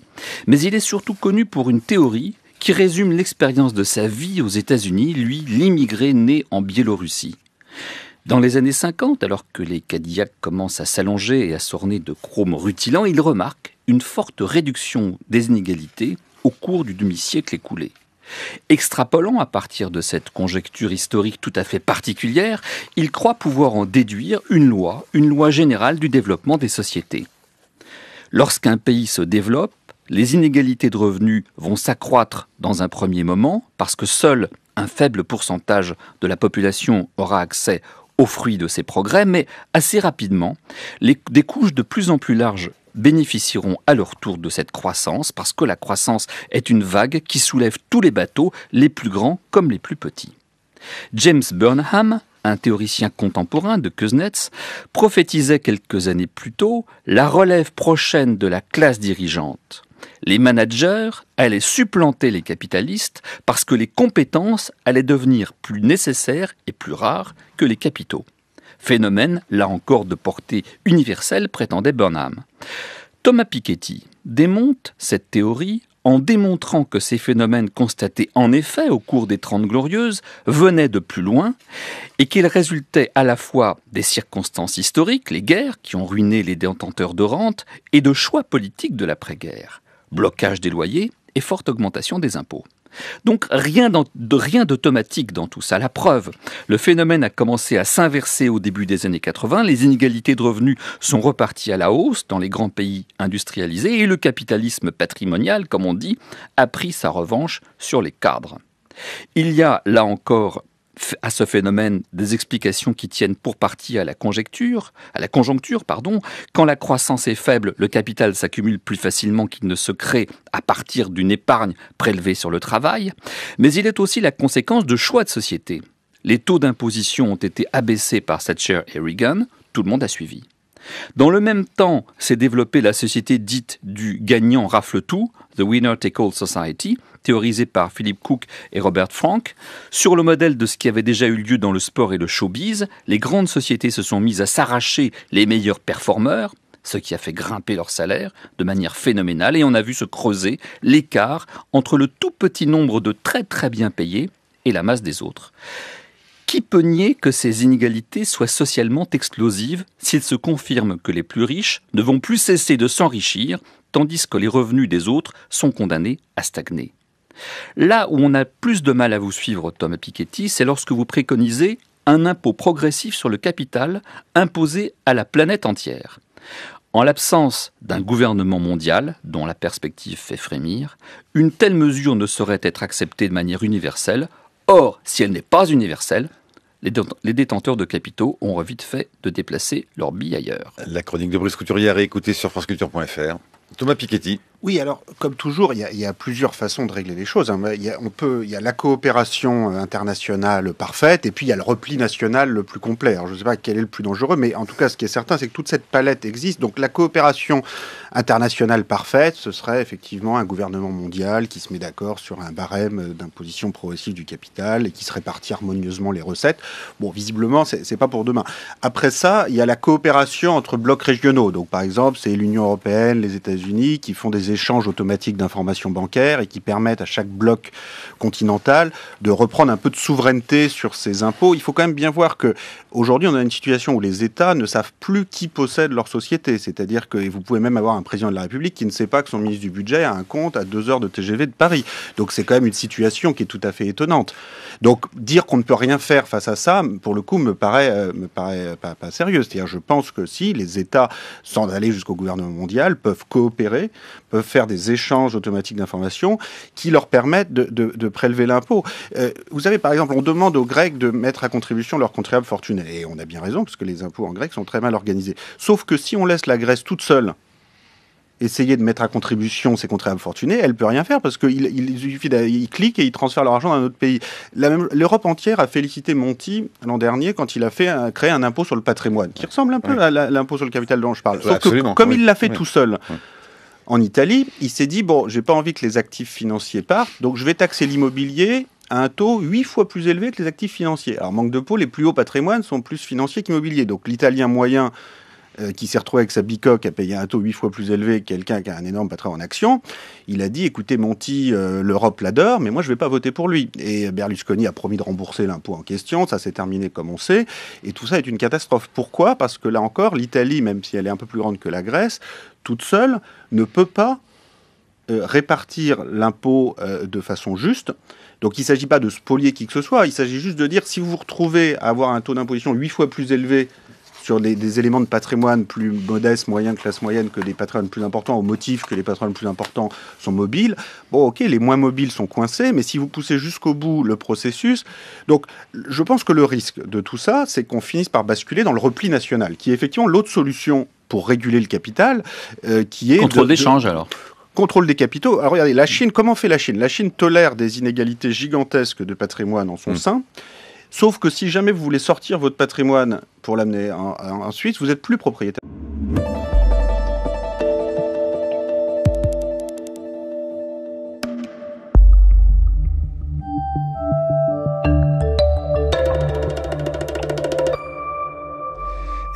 mais il est surtout connu pour une théorie qui résume l'expérience de sa vie aux États-Unis, lui, l'immigré né en Biélorussie. Dans les années 50, alors que les Cadillacs commencent à s'allonger et à s'orner de chrome rutilant, il remarque une forte réduction des inégalités au cours du demi-siècle écoulé. Extrapolant à partir de cette conjecture historique tout à fait particulière, il croit pouvoir en déduire une loi générale du développement des sociétés. Lorsqu'un pays se développe, les inégalités de revenus vont s'accroître dans un premier moment parce que seul un faible pourcentage de la population aura accès aux fruits de ces progrès, mais assez rapidement, des couches de plus en plus larges bénéficieront à leur tour de cette croissance, parce que la croissance est une vague qui soulève tous les bateaux, les plus grands comme les plus petits. James Burnham, un théoricien contemporain de Kuznets, prophétisait quelques années plus tôt la relève prochaine de la classe dirigeante. Les managers allaient supplanter les capitalistes parce que les compétences allaient devenir plus nécessaires et plus rares que les capitaux. Phénomène, là encore de portée universelle, prétendait Burnham. Thomas Piketty démonte cette théorie en démontrant que ces phénomènes constatés en effet au cours des Trente Glorieuses venaient de plus loin et qu'ils résultaient à la fois des circonstances historiques, les guerres qui ont ruiné les détenteurs de rente, et de choix politiques de l'après-guerre, blocage des loyers et forte augmentation des impôts. Donc rien d'automatique dans tout ça. La preuve, le phénomène a commencé à s'inverser au début des années 80, les inégalités de revenus sont reparties à la hausse dans les grands pays industrialisés et le capitalisme patrimonial, comme on dit, a pris sa revanche sur les cadres. Il y a là encore à ce phénomène des explications qui tiennent pour partie à la conjoncture. Quand la croissance est faible, le capital s'accumule plus facilement qu'il ne se crée à partir d'une épargne prélevée sur le travail. Mais il est aussi la conséquence de choix de société. Les taux d'imposition ont été abaissés par Thatcher et Reagan, tout le monde a suivi. Dans le même temps, s'est développée la société dite du gagnant rafle tout, The Winner Take All Society, théorisée par Philip Cook et Robert Frank. Sur le modèle de ce qui avait déjà eu lieu dans le sport et le showbiz, les grandes sociétés se sont mises à s'arracher les meilleurs performeurs, ce qui a fait grimper leur salaire de manière phénoménale, et on a vu se creuser l'écart entre le tout petit nombre de très très bien payés et la masse des autres. Qui peut nier que ces inégalités soient socialement explosives s'il se confirme que les plus riches ne vont plus cesser de s'enrichir, tandis que les revenus des autres sont condamnés à stagner? Là où on a plus de mal à vous suivre, Thomas Piketty, c'est lorsque vous préconisez un impôt progressif sur le capital imposé à la planète entière. En l'absence d'un gouvernement mondial, dont la perspective fait frémir, une telle mesure ne saurait être acceptée de manière universelle. Or, si elle n'est pas universelle, les détenteurs de capitaux ont vite fait de déplacer leur bille ailleurs. La chronique de Brice Couturier à réécouter sur franceculture.fr. Thomas Piketty. Oui, alors, comme toujours, il y a plusieurs façons de régler les choses. Il y a la coopération internationale parfaite, et puis il y a le repli national le plus complet. Alors, je ne sais pas quel est le plus dangereux, mais en tout cas, ce qui est certain, c'est que toute cette palette existe. Donc, la coopération internationale parfaite, ce serait effectivement un gouvernement mondial qui se met d'accord sur un barème d'imposition progressive du capital et qui se répartit harmonieusement les recettes. Bon, visiblement, c'est pas pour demain. Après ça, il y a la coopération entre blocs régionaux. Donc, par exemple, c'est l'Union européenne, les États-Unis qui font des échanges automatiques d'informations bancaires et qui permettent à chaque bloc continental de reprendre un peu de souveraineté sur ses impôts. Il faut quand même bien voir que aujourd'hui, on a une situation où les États ne savent plus qui possède leur société. C'est-à-dire que vous pouvez même avoir un président de la République qui ne sait pas que son ministre du Budget a un compte à 2 heures de TGV de Paris. Donc c'est quand même une situation qui est tout à fait étonnante. Donc dire qu'on ne peut rien faire face à ça, pour le coup, me paraît pas sérieux. C'est-à-dire, je pense que si les États, sans aller jusqu'au gouvernement mondial, peuvent coopérer, peuvent faire des échanges automatiques d'informations qui leur permettent de prélever l'impôt. Vous savez, par exemple, on demande aux Grecs de mettre à contribution leurs contribuables fortunés. Et on a bien raison, parce que les impôts en grec sont très mal organisés. Sauf que si on laisse la Grèce toute seule essayer de mettre à contribution ses contribuables fortunés, elle ne peut rien faire, parce qu'il suffit qu'ils cliquent et ils transfèrent leur argent dans un autre pays. L'Europe entière a félicité Monti l'an dernier quand il a créé un impôt sur le patrimoine, qui ressemble un peu à l'impôt sur le capital dont je parle. Sauf que, comme il l'a fait tout seul, en Italie, il s'est dit, bon, j'ai pas envie que les actifs financiers partent, donc je vais taxer l'immobilier à un taux 8 fois plus élevé que les actifs financiers. Alors, manque de peau, les plus hauts patrimoines sont plus financiers qu'immobiliers. Donc, l'Italien moyen qui s'est retrouvé avec sa bicoque à payer un taux 8 fois plus élevé que quelqu'un qui a un énorme patrimoine en action, il a dit, écoutez, Monti, l'Europe l'adore, mais moi, je ne vais pas voter pour lui. Et Berlusconi a promis de rembourser l'impôt en question, ça s'est terminé comme on sait, et tout ça est une catastrophe. Pourquoi ? Parce que là encore, l'Italie, même si elle est un peu plus grande que la Grèce, toute seule, ne peut pas répartir l'impôt de façon juste. Donc il ne s'agit pas de spolier qui que ce soit, il s'agit juste de dire, si vous vous retrouvez à avoir un taux d'imposition 8 fois plus élevé sur des éléments de patrimoine plus modestes, moyens, classe moyenne, que des patrimoines plus importants, au motif que les patrimoines plus importants sont mobiles. Bon, ok, les moins mobiles sont coincés, mais si vous poussez jusqu'au bout le processus... Donc, je pense que le risque de tout ça, c'est qu'on finisse par basculer dans le repli national, qui est effectivement l'autre solution pour réguler le capital, qui est... Contrôle d'échange, alors. Contrôle des capitaux. Alors regardez, la Chine, comment fait la Chine ? La Chine tolère des inégalités gigantesques de patrimoine en son sein. Sauf que si jamais vous voulez sortir votre patrimoine pour l'amener en Suisse, vous n'êtes plus propriétaire.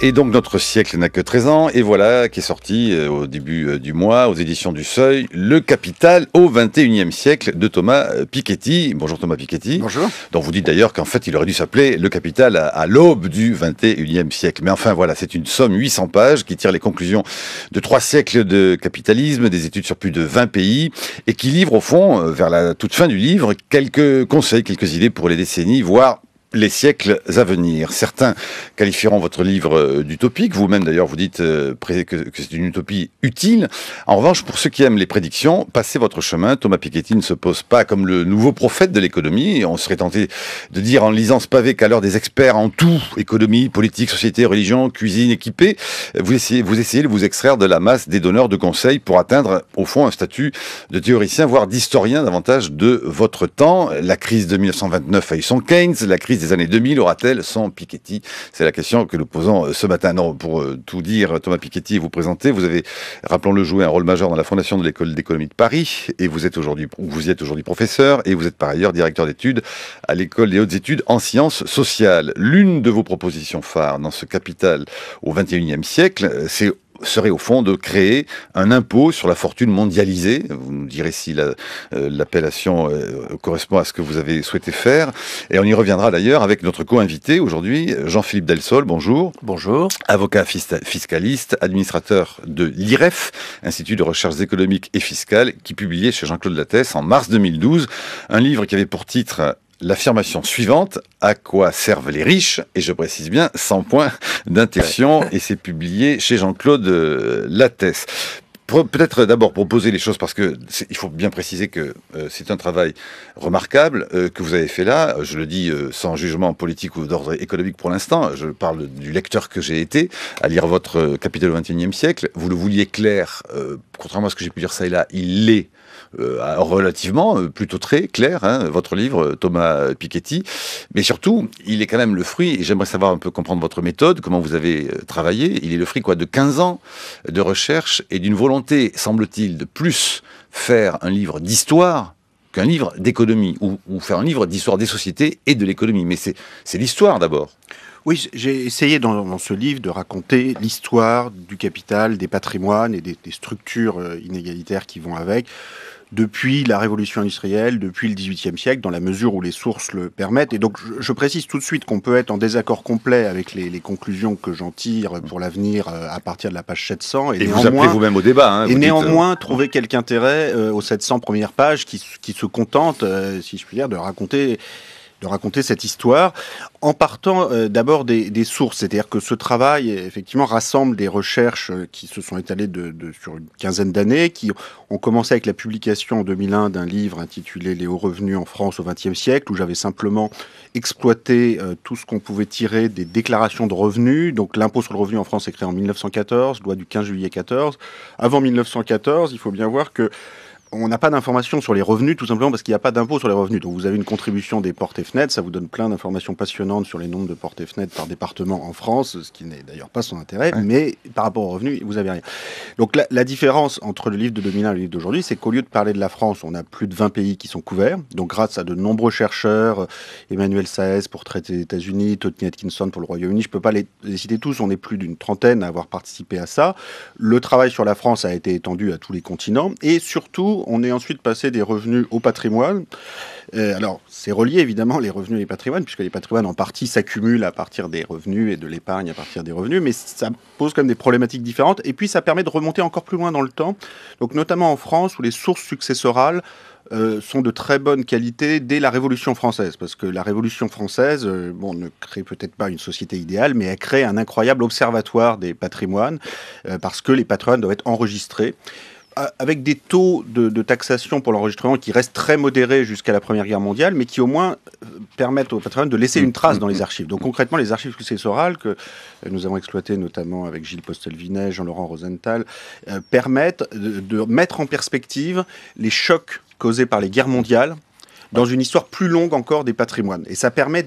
Et donc notre siècle n'a que 13 ans, et voilà qui est sorti au début du mois, aux éditions du Seuil, Le Capital au XXIe siècle de Thomas Piketty. Bonjour Thomas Piketty. Bonjour. Donc vous dites d'ailleurs qu'en fait il aurait dû s'appeler Le Capital à l'aube du XXIe siècle. Mais enfin voilà, c'est une somme 800 pages qui tire les conclusions de 3 siècles de capitalisme, des études sur plus de 20 pays, et qui livre au fond, vers la toute fin du livre, quelques conseils, quelques idées pour les décennies, voire les siècles à venir. Certains qualifieront votre livre d'utopique. Vous-même, d'ailleurs, vous dites que c'est une utopie utile. En revanche, pour ceux qui aiment les prédictions, passez votre chemin. Thomas Piketty ne se pose pas comme le nouveau prophète de l'économie. On serait tenté de dire en lisant ce pavé qu'à l'heure des experts en tout, économie, politique, société, religion, cuisine, équipée, vous essayez de vous extraire de la masse des donneurs de conseils pour atteindre, au fond, un statut de théoricien, voire d'historien davantage de votre temps. La crise de 1929 a eu son Keynes, la crise crise des années 2000 aura-t-elle son Piketty? C'est la question que nous posons ce matin. Non, pour tout dire, Thomas Piketty, vous présentez. Vous avez, rappelons-le, joué un rôle majeur dans la fondation de l'École d'économie de Paris, et vous y êtes aujourd'hui professeur, et vous êtes par ailleurs directeur d'études à l'École des hautes études en sciences sociales. L'une de vos propositions phares dans ce Capital au XXIe siècle, serait au fond de créer un impôt sur la fortune mondialisée. Vous nous direz si l'appellation correspond à ce que vous avez souhaité faire. Et on y reviendra d'ailleurs avec notre co-invité aujourd'hui, Jean-Philippe Delsol. Bonjour. Bonjour. Avocat fiscaliste, administrateur de l'IREF, Institut de recherches économiques et fiscales, qui publiait chez Jean-Claude Lattès en mars 2012 un livre qui avait pour titre l'affirmation suivante: à quoi servent les riches? Et je précise bien, 100 points d'interrogation, et c'est publié chez Jean-Claude Lattès. Peut-être d'abord pour poser les choses, parce que il faut bien préciser que c'est un travail remarquable que vous avez fait là. Je le dis sans jugement politique ou d'ordre économique pour l'instant. Je parle du lecteur que j'ai été à lire votre Capital au XXIe siècle. Vous le vouliez clair, contrairement à ce que j'ai pu dire ça et là, il l'est. Relativement, plutôt très clair, votre livre, Thomas Piketty. Mais surtout, il est quand même le fruit, et j'aimerais savoir un peu comprendre votre méthode, comment vous avez travaillé. Il est le fruit de 15 ans de recherche et d'une volonté, semble-t-il, de plus faire un livre d'histoire qu'un livre d'économie, ou faire un livre d'histoire des sociétés et de l'économie. Mais c'est l'histoire d'abord. Oui, j'ai essayé dans ce livre de raconter l'histoire du capital, des patrimoines et des structures inégalitaires qui vont avec, depuis la révolution industrielle, depuis le XVIIIe siècle, dans la mesure où les sources le permettent. Et donc, je précise tout de suite qu'on peut être en désaccord complet avec les conclusions que j'en tire pour l'avenir à partir de la page 700. Et vous appelez vous-même au débat. Et néanmoins, trouver quelque intérêt aux 700 premières pages qui se contentent, si je puis dire, de raconter cette histoire, en partant d'abord des sources. C'est-à-dire que ce travail, effectivement, rassemble des recherches qui se sont étalées sur une quinzaine d'années, qui ont commencé avec la publication en 2001 d'un livre intitulé « Les hauts revenus en France au XXe siècle », où j'avais simplement exploité tout ce qu'on pouvait tirer des déclarations de revenus. Donc l'impôt sur le revenu en France est créé en 1914, loi du 15 juillet 14. Avant 1914, il faut bien voir que on n'a pas d'informations sur les revenus, tout simplement parce qu'il n'y a pas d'impôt sur les revenus. Donc vous avez une contribution des portes et fenêtres, ça vous donne plein d'informations passionnantes sur les nombres de portes et fenêtres par département en France, ce qui n'est d'ailleurs pas son intérêt, mais par rapport aux revenus, vous n'avez rien. Donc la différence entre le livre de 2001 et le livre d'aujourd'hui, c'est qu'au lieu de parler de la France, on a plus de 20 pays qui sont couverts. Donc grâce à de nombreux chercheurs, Emmanuel Saez pour traiter des États-Unis, Tony Atkinson pour le Royaume-Uni, je ne peux pas les citer tous, on est plus d'une trentaine à avoir participé à ça. Le travail sur la France a été étendu à tous les continents, et surtout, on est ensuite passé des revenus au patrimoine. Alors, c'est relié évidemment les revenus et les patrimoines, puisque les patrimoines en partie s'accumulent à partir des revenus et de l'épargne à partir des revenus, mais ça pose quand même des problématiques différentes. Et puis, ça permet de remonter encore plus loin dans le temps, donc notamment en France, où les sources successorales sont de très bonne qualité dès la Révolution française, parce que la Révolution française, ne crée peut-être pas une société idéale, mais elle crée un incroyable observatoire des patrimoines, parce que les patrimoines doivent être enregistrés, avec des taux de taxation pour l'enregistrement qui restent très modérés jusqu'à la Première Guerre mondiale, mais qui au moins permettent au patrimoine de laisser une trace dans les archives. Donc concrètement, les archives successorales que nous avons exploitées notamment avec Gilles Postel-Vinet, Jean-Laurent Rosenthal, permettent de mettre en perspective les chocs causés par les guerres mondiales dans une histoire plus longue encore des patrimoines. Et ça permet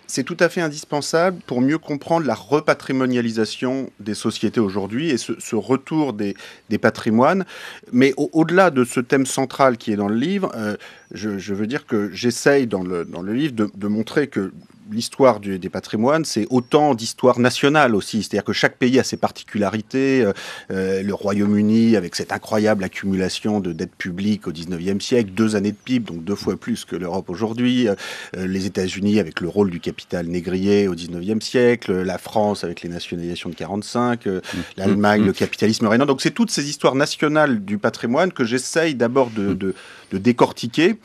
c'est tout à fait indispensable pour mieux comprendre la repatrimonialisation des sociétés aujourd'hui et ce retour des patrimoines. Mais au-delà de ce thème central qui est dans le livre, je veux dire que j'essaye dans le livre de montrer que l'histoire des patrimoines, c'est autant d'histoire nationale aussi. C'est-à-dire que chaque pays a ses particularités. Le Royaume-Uni, avec cette incroyable accumulation de dettes publiques au 19e siècle, 2 années de PIB, donc 2 fois plus que l'Europe aujourd'hui. Les États-Unis, avec le rôle du capital négrier au 19e siècle. La France, avec les nationalisations de 45. L'Allemagne, le capitalisme régnant. Donc c'est toutes ces histoires nationales du patrimoine que j'essaye d'abord de décortiquer.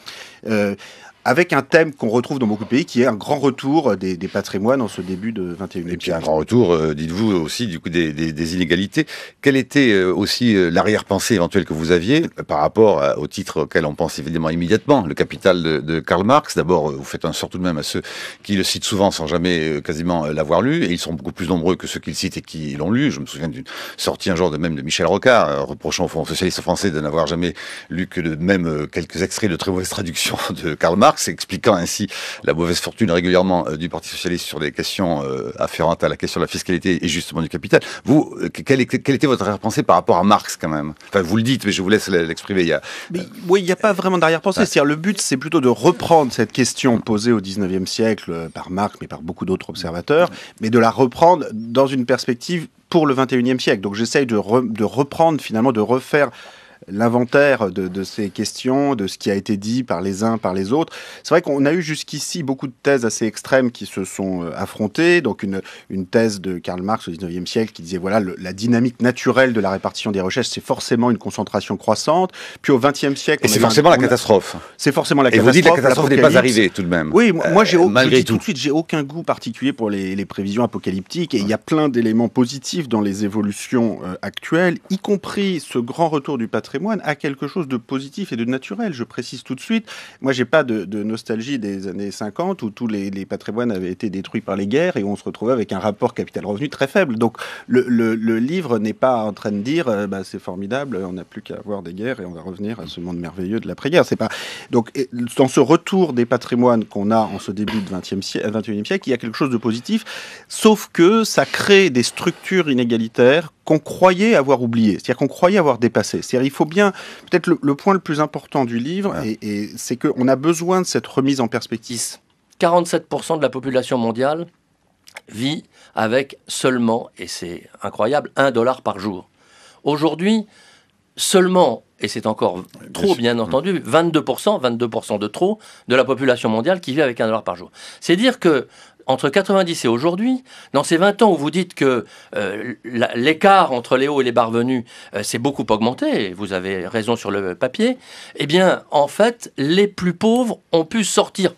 Avec un thème qu'on retrouve dans beaucoup de pays, qui est un grand retour des patrimoines en ce début de 21e siècle. Et puis un grand retour, dites-vous aussi, du coup, des inégalités. Quelle était aussi l'arrière-pensée éventuelle que vous aviez par rapport au titre auquel on pense évidemment immédiatement, le Capital de Karl Marx? D'abord, vous faites un sort tout de même à ceux qui le citent souvent sans jamais quasiment l'avoir lu, et ils sont beaucoup plus nombreux que ceux qui le citent et qui l'ont lu. Je me souviens d'une sortie un jour de Michel Rocard, reprochant au Front socialiste français de n'avoir jamais lu que même quelques extraits de très mauvaise traduction de Karl Marx. Marx, expliquant ainsi la mauvaise fortune régulièrement du Parti socialiste sur des questions afférentes à la question de la fiscalité et justement du capital. Vous, quelle était votre arrière-pensée par rapport à Marx quand même? Enfin, vous le dites, mais je vous laisse l'exprimer. Oui, il n'y a pas vraiment d'arrière-pensée. Ouais. C'est-à-dire, le but, c'est plutôt de reprendre cette question posée au XIXe siècle par Marx, mais par beaucoup d'autres observateurs, mais de la reprendre dans une perspective pour le XXIe siècle. Donc j'essaye de reprendre, finalement, de refaire l'inventaire de ces questions, de ce qui a été dit par les uns, par les autres. C'est vrai qu'on a eu jusqu'ici beaucoup de thèses assez extrêmes qui se sont affrontées. Donc une thèse de Karl Marx au XIXe siècle qui disait voilà, la dynamique naturelle de la répartition des richesses, c'est forcément une concentration croissante. Puis au XXe siècle... Et c'est forcément la catastrophe. C'est forcément la catastrophe. Et vous dites que la catastrophe n'est pas arrivée tout de même. Oui, moi malgré tout. Tout de suite, j'ai aucun goût particulier pour les prévisions apocalyptiques. Et il y a plein d'éléments positifs dans les évolutions actuelles, y compris ce grand retour du patrimoine a quelque chose de positif et de naturel. Je précise tout de suite, moi j'ai pas de nostalgie des années 50 où tous les patrimoines avaient été détruits par les guerres et où on se retrouvait avec un rapport capital-revenu très faible. Donc le livre n'est pas en train de dire c'est formidable, on n'a plus qu'à avoir des guerres et on va revenir à ce monde merveilleux de l'après-guerre. C'est pas... Donc dans ce retour des patrimoines qu'on a en ce début du XXIe siècle, il y a quelque chose de positif, sauf que ça crée des structures inégalitaires qu'on croyait avoir oubliées, c'est-à-dire qu'on croyait avoir dépassé. C'est-à-dire il faut bien, peut-être le point le plus important du livre, et c'est qu'on a besoin de cette remise en perspective. 47% de la population mondiale vit avec seulement, et c'est incroyable, $1 par jour. Aujourd'hui, seulement, et c'est encore trop bien entendu, 22% de trop de la population mondiale qui vit avec $1 par jour. C'est dire que entre 90 et aujourd'hui, dans ces 20 ans où vous dites que l'écart entre les hauts et les bas revenus s'est beaucoup augmenté, et vous avez raison sur le papier, eh bien, en fait, les plus pauvres ont pu sortir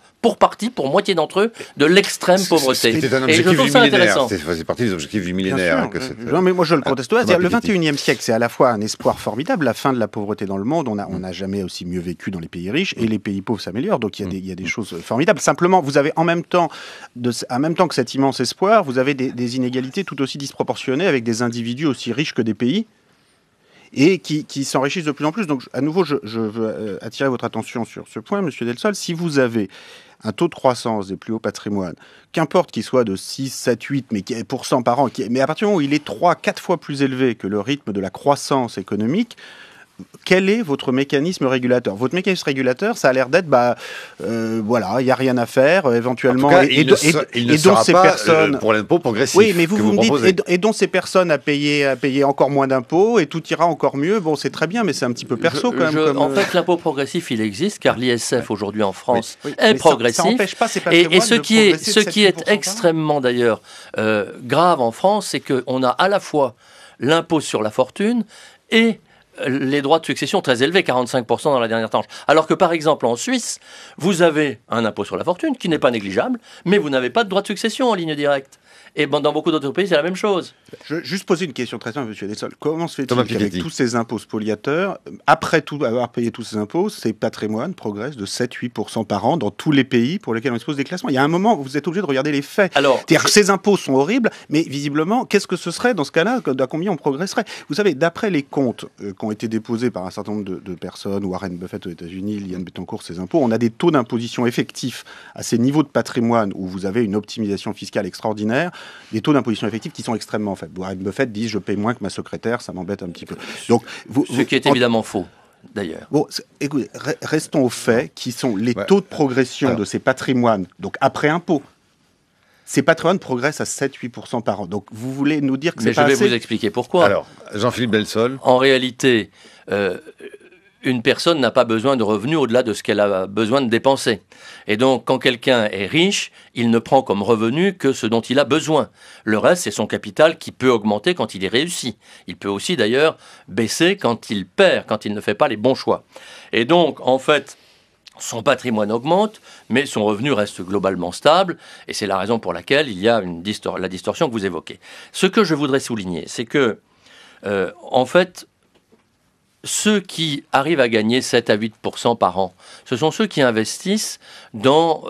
pour moitié d'entre eux, de l'extrême pauvreté. C'était un objectif du millénaire. C'est parti des objectifs du millénaire. Non, mais moi je le conteste pas. Le 21e siècle, c'est à la fois un espoir formidable, la fin de la pauvreté dans le monde. On n'a jamais aussi mieux vécu dans les pays riches et les pays pauvres s'améliorent. Donc il y a des choses formidables. Simplement, vous avez en même temps que cet immense espoir, vous avez des inégalités tout aussi disproportionnées avec des individus aussi riches que des pays et qui s'enrichissent de plus en plus. Donc, à nouveau, je veux attirer votre attention sur ce point, Monsieur Delsol. Si vous avez un taux de croissance des plus hauts patrimoines, qu'importe qu'il soit de 6, 7, 8 % par an, mais à partir du moment où il est 3, 4 fois plus élevé que le rythme de la croissance économique, quel est votre mécanisme régulateur? Votre mécanisme régulateur, ça a l'air d'être, voilà, il n'y a rien à faire, éventuellement. En tout cas, il ne sera pas personnes... pour l'impôt progressif. Oui, mais vous me dites, et dont ces personnes à payer encore moins d'impôts, et tout ira encore mieux. Bon, c'est très bien, mais c'est un petit peu perso quand même. En fait, l'impôt progressif, il existe, car l'ISF aujourd'hui en France est progressif. Ça n'empêche pas ces et ce qui est extrêmement d'ailleurs grave en France, c'est qu'on a à la fois l'impôt sur la fortune et les droits de succession très élevés, 45% dans la dernière tranche. Alors que par exemple en Suisse, vous avez un impôt sur la fortune qui n'est pas négligeable, mais vous n'avez pas de droit de succession en ligne directe. Et dans beaucoup d'autres pays, c'est la même chose. Je veux juste poser une question très simple, M. Delsol. Comment se fait-il qu'avec tous ces impôts spoliateurs, après tout avoir payé tous ces impôts, ces patrimoines progressent de 7-8% par an dans tous les pays pour lesquels on expose des classements? Il y a un moment où vous êtes obligé de regarder les faits. C'est-à-dire que ces impôts sont horribles, mais visiblement, qu'est-ce que ce serait dans ce cas-là? À combien on progresserait? Vous savez, d'après les comptes qui ont été déposés par un certain nombre de personnes, Warren Buffett aux États-Unis, Liane Bettencourt, ces impôts, on a des taux d'imposition effectifs à ces niveaux de patrimoine où vous avez une optimisation fiscale extraordinaire, des taux d'imposition effectifs qui sont extrêmement faibles. Warren Buffett dit je paye moins que ma secrétaire, ça m'embête un petit peu. Donc, ce qui est évidemment faux, d'ailleurs. Bon, écoutez, restons aux faits qui sont les taux de progression de ces patrimoines, donc après impôt. Ces patrimoines progressent à 7-8% par an. Donc vous voulez nous dire que c'est pas assez? Mais je vais vous expliquer pourquoi. Alors, Jean-Philippe Delsol. En réalité, une personne n'a pas besoin de revenus au-delà de ce qu'elle a besoin de dépenser. Et donc, quand quelqu'un est riche, il ne prend comme revenu que ce dont il a besoin. Le reste, c'est son capital qui peut augmenter quand il est réussi. Il peut aussi, d'ailleurs, baisser quand il perd, quand il ne fait pas les bons choix. Et donc, en fait, son patrimoine augmente, mais son revenu reste globalement stable, et c'est la raison pour laquelle il y a la distorsion que vous évoquez. Ce que je voudrais souligner, c'est que, en fait, ceux qui arrivent à gagner 7 à 8% par an, ce sont ceux qui investissent dans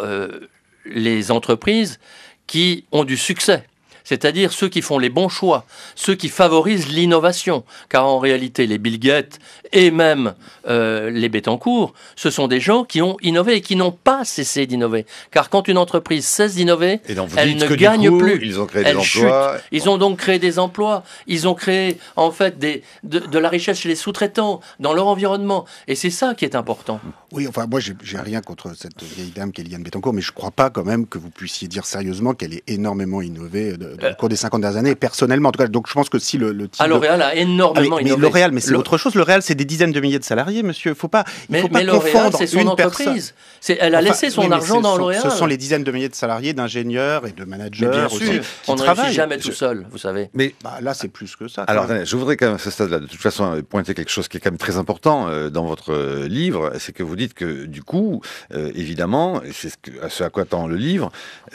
les entreprises qui ont du succès. c'est-à-dire ceux qui font les bons choix, ceux qui favorisent l'innovation. Car en réalité, les Bill Gates et même les Bettencourt, ce sont des gens qui ont innové et qui n'ont pas cessé d'innover. Car quand une entreprise cesse d'innover, elle ne gagne plus. Ils ont créé elle des emplois. Chute. Ils ont donc créé des emplois. Ils ont créé en fait de la richesse chez les sous-traitants, dans leur environnement. Et c'est ça qui est important. Oui, enfin, moi, j'ai rien contre cette vieille dame qu'est Liliane Bettencourt, mais je crois pas quand même que vous puissiez dire sérieusement qu'elle ait énormément innové au cours des 50 dernières années, personnellement. En tout cas, donc je pense que si le L'Oréal a énormément innové. Mais L'Oréal, mais c'est autre chose. L'Oréal, c'est des dizaines de milliers de salariés, monsieur. Il faut pas L'Oréal, c'est son entreprise. Elle a laissé son argent dans L'Oréal. Ce sont les dizaines de milliers de salariés, d'ingénieurs et de managers bien aussi. Sûr. On ne réussit jamais tout seul, vous savez. Mais là, c'est plus que ça. Alors, attendez, je voudrais quand même à ce stade-là, de toute façon, pointer quelque chose qui est quand même très important dans votre livre, c'est que vous dites que du coup, évidemment, c'est ce à quoi tend le livre,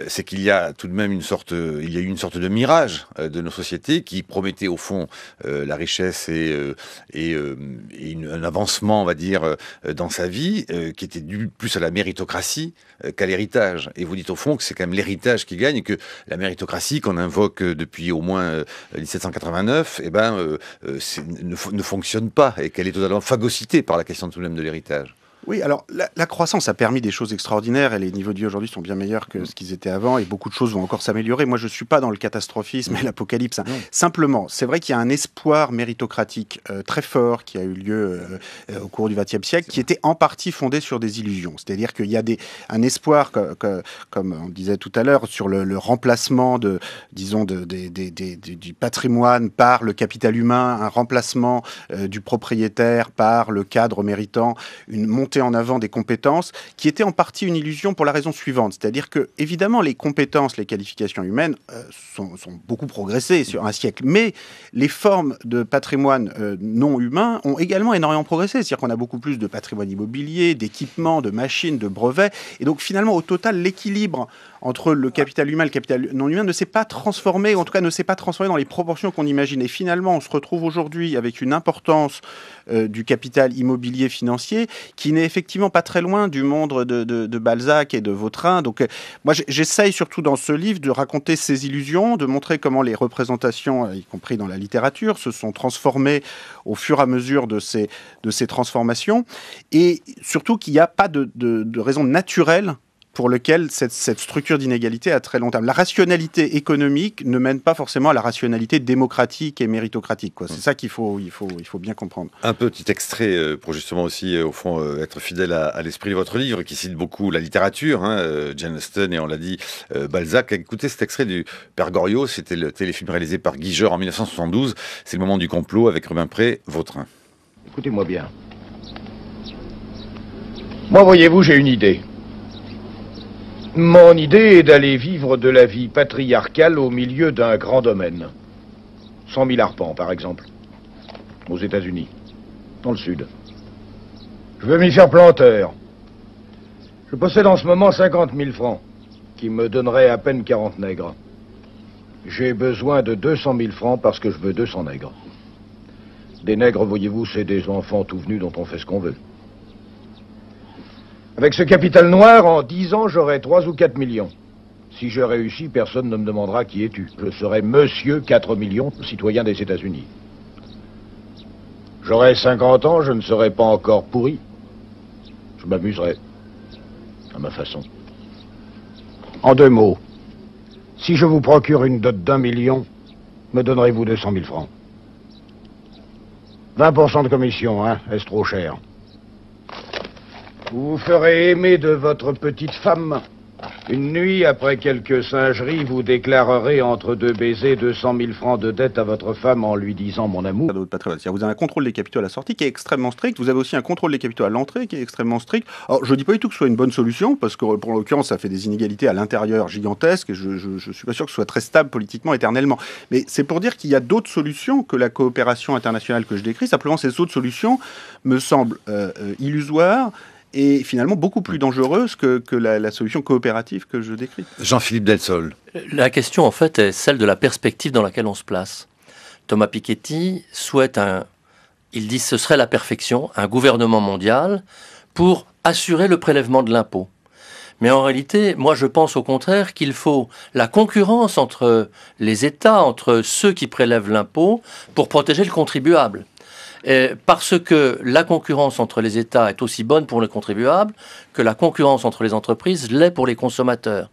c'est qu'il y a tout de même il y a eu une sorte de mirage de nos sociétés qui promettait au fond la richesse et un avancement, on va dire, dans sa vie, qui était dû plus à la méritocratie qu'à l'héritage. Et vous dites au fond que c'est quand même l'héritage qui gagne et que la méritocratie qu'on invoque depuis au moins 1789, ne fonctionne pas et qu'elle est totalement phagocytée par la question tout de même de l'héritage. Oui, alors la croissance a permis des choses extraordinaires et les niveaux de vie aujourd'hui sont bien meilleurs que ce qu'ils étaient avant et beaucoup de choses vont encore s'améliorer. Moi, je ne suis pas dans le catastrophisme et l'apocalypse. Simplement, c'est vrai qu'il y a un espoir méritocratique très fort qui a eu lieu au cours du XXe siècle qui était en partie fondé sur des illusions. C'est-à-dire qu'il y a un espoir, comme on disait tout à l'heure, sur le remplacement du patrimoine par le capital humain, un remplacement du propriétaire par le cadre méritant, une montée en avant des compétences, qui était en partie une illusion pour la raison suivante. C'est-à-dire que, évidemment, les compétences, les qualifications humaines sont beaucoup progressées sur un siècle, mais les formes de patrimoine non humain ont également énormément progressé. C'est-à-dire qu'on a beaucoup plus de patrimoine immobilier, d'équipements, de machines, de brevets. Et donc, finalement, au total, l'équilibre entre le capital humain et le capital non humain ne s'est pas transformé, ou en tout cas ne s'est pas transformé dans les proportions qu'on imagine. Et finalement, on se retrouve aujourd'hui avec une importance du capital immobilier financier qui n'est effectivement pas très loin du monde de Balzac et de Vautrin. Donc moi j'essaye surtout dans ce livre de raconter ces illusions, de montrer comment les représentations, y compris dans la littérature, se sont transformées au fur et à mesure de ces transformations, et surtout qu'il n'y a pas de raison naturelle pour lequel cette structure d'inégalité à très long terme. La rationalité économique ne mène pas forcément à la rationalité démocratique et méritocratique, quoi. C'est ça qu'il faut bien comprendre. Un petit extrait pour justement aussi, au fond, être fidèle à l'esprit de votre livre, qui cite beaucoup la littérature, Jane Austen, et on l'a dit, Balzac. Écoutez cet extrait du Père Goriot, c'était le téléfilm réalisé par Guijeur en 1972. C'est le moment du complot avec Rubempré, Vautrin. Écoutez-moi bien. Moi, voyez-vous, j'ai une idée. Mon idée est d'aller vivre de la vie patriarcale au milieu d'un grand domaine. 100 000 arpents, par exemple. Aux États-Unis. Dans le sud. Je veux m'y faire planteur. Je possède en ce moment 50 000 francs, qui me donneraient à peine 40 nègres. J'ai besoin de 200 000 francs parce que je veux 200 nègres. Des nègres, voyez-vous, c'est des enfants tout venus dont on fait ce qu'on veut. Avec ce capital noir, en 10 ans, j'aurai 3 ou 4 millions. Si je réussis, personne ne me demandera qui es-tu. Je serai monsieur 4 millions, citoyen des États-Unis. J'aurai 50 ans, je ne serai pas encore pourri. Je m'amuserai. À ma façon. En 2 mots, si je vous procure une dot d'1 million, me donnerez-vous 200 000 francs. 20% de commission, hein? Est-ce trop cher? Vous vous ferez aimer de votre petite femme. Une nuit, après quelques singeries, vous déclarerez entre 2 baisers 200 000 francs de dette à votre femme en lui disant mon amour. Vous avez un contrôle des capitaux à la sortie qui est extrêmement strict. Vous avez aussi un contrôle des capitaux à l'entrée qui est extrêmement strict. Alors, je ne dis pas du tout que ce soit une bonne solution, parce que pour l'occurrence, ça fait des inégalités à l'intérieur gigantesques, et je ne suis pas sûr que ce soit très stable politiquement éternellement. Mais c'est pour dire qu'il y a d'autres solutions que la coopération internationale que je décris. Simplement, ces autres solutions me semblent illusoires, et finalement beaucoup plus dangereuse que la solution coopérative que je décris. Jean-Philippe Delsol. La question, en fait, est celle de la perspective dans laquelle on se place. Thomas Piketty souhaite il dit que ce serait la perfection, un gouvernement mondial pour assurer le prélèvement de l'impôt. Mais en réalité, moi je pense au contraire qu'il faut la concurrence entre les États, entre ceux qui prélèvent l'impôt, pour protéger le contribuable. Parce que la concurrence entre les États est aussi bonne pour les contribuables que la concurrence entre les entreprises l'est pour les consommateurs.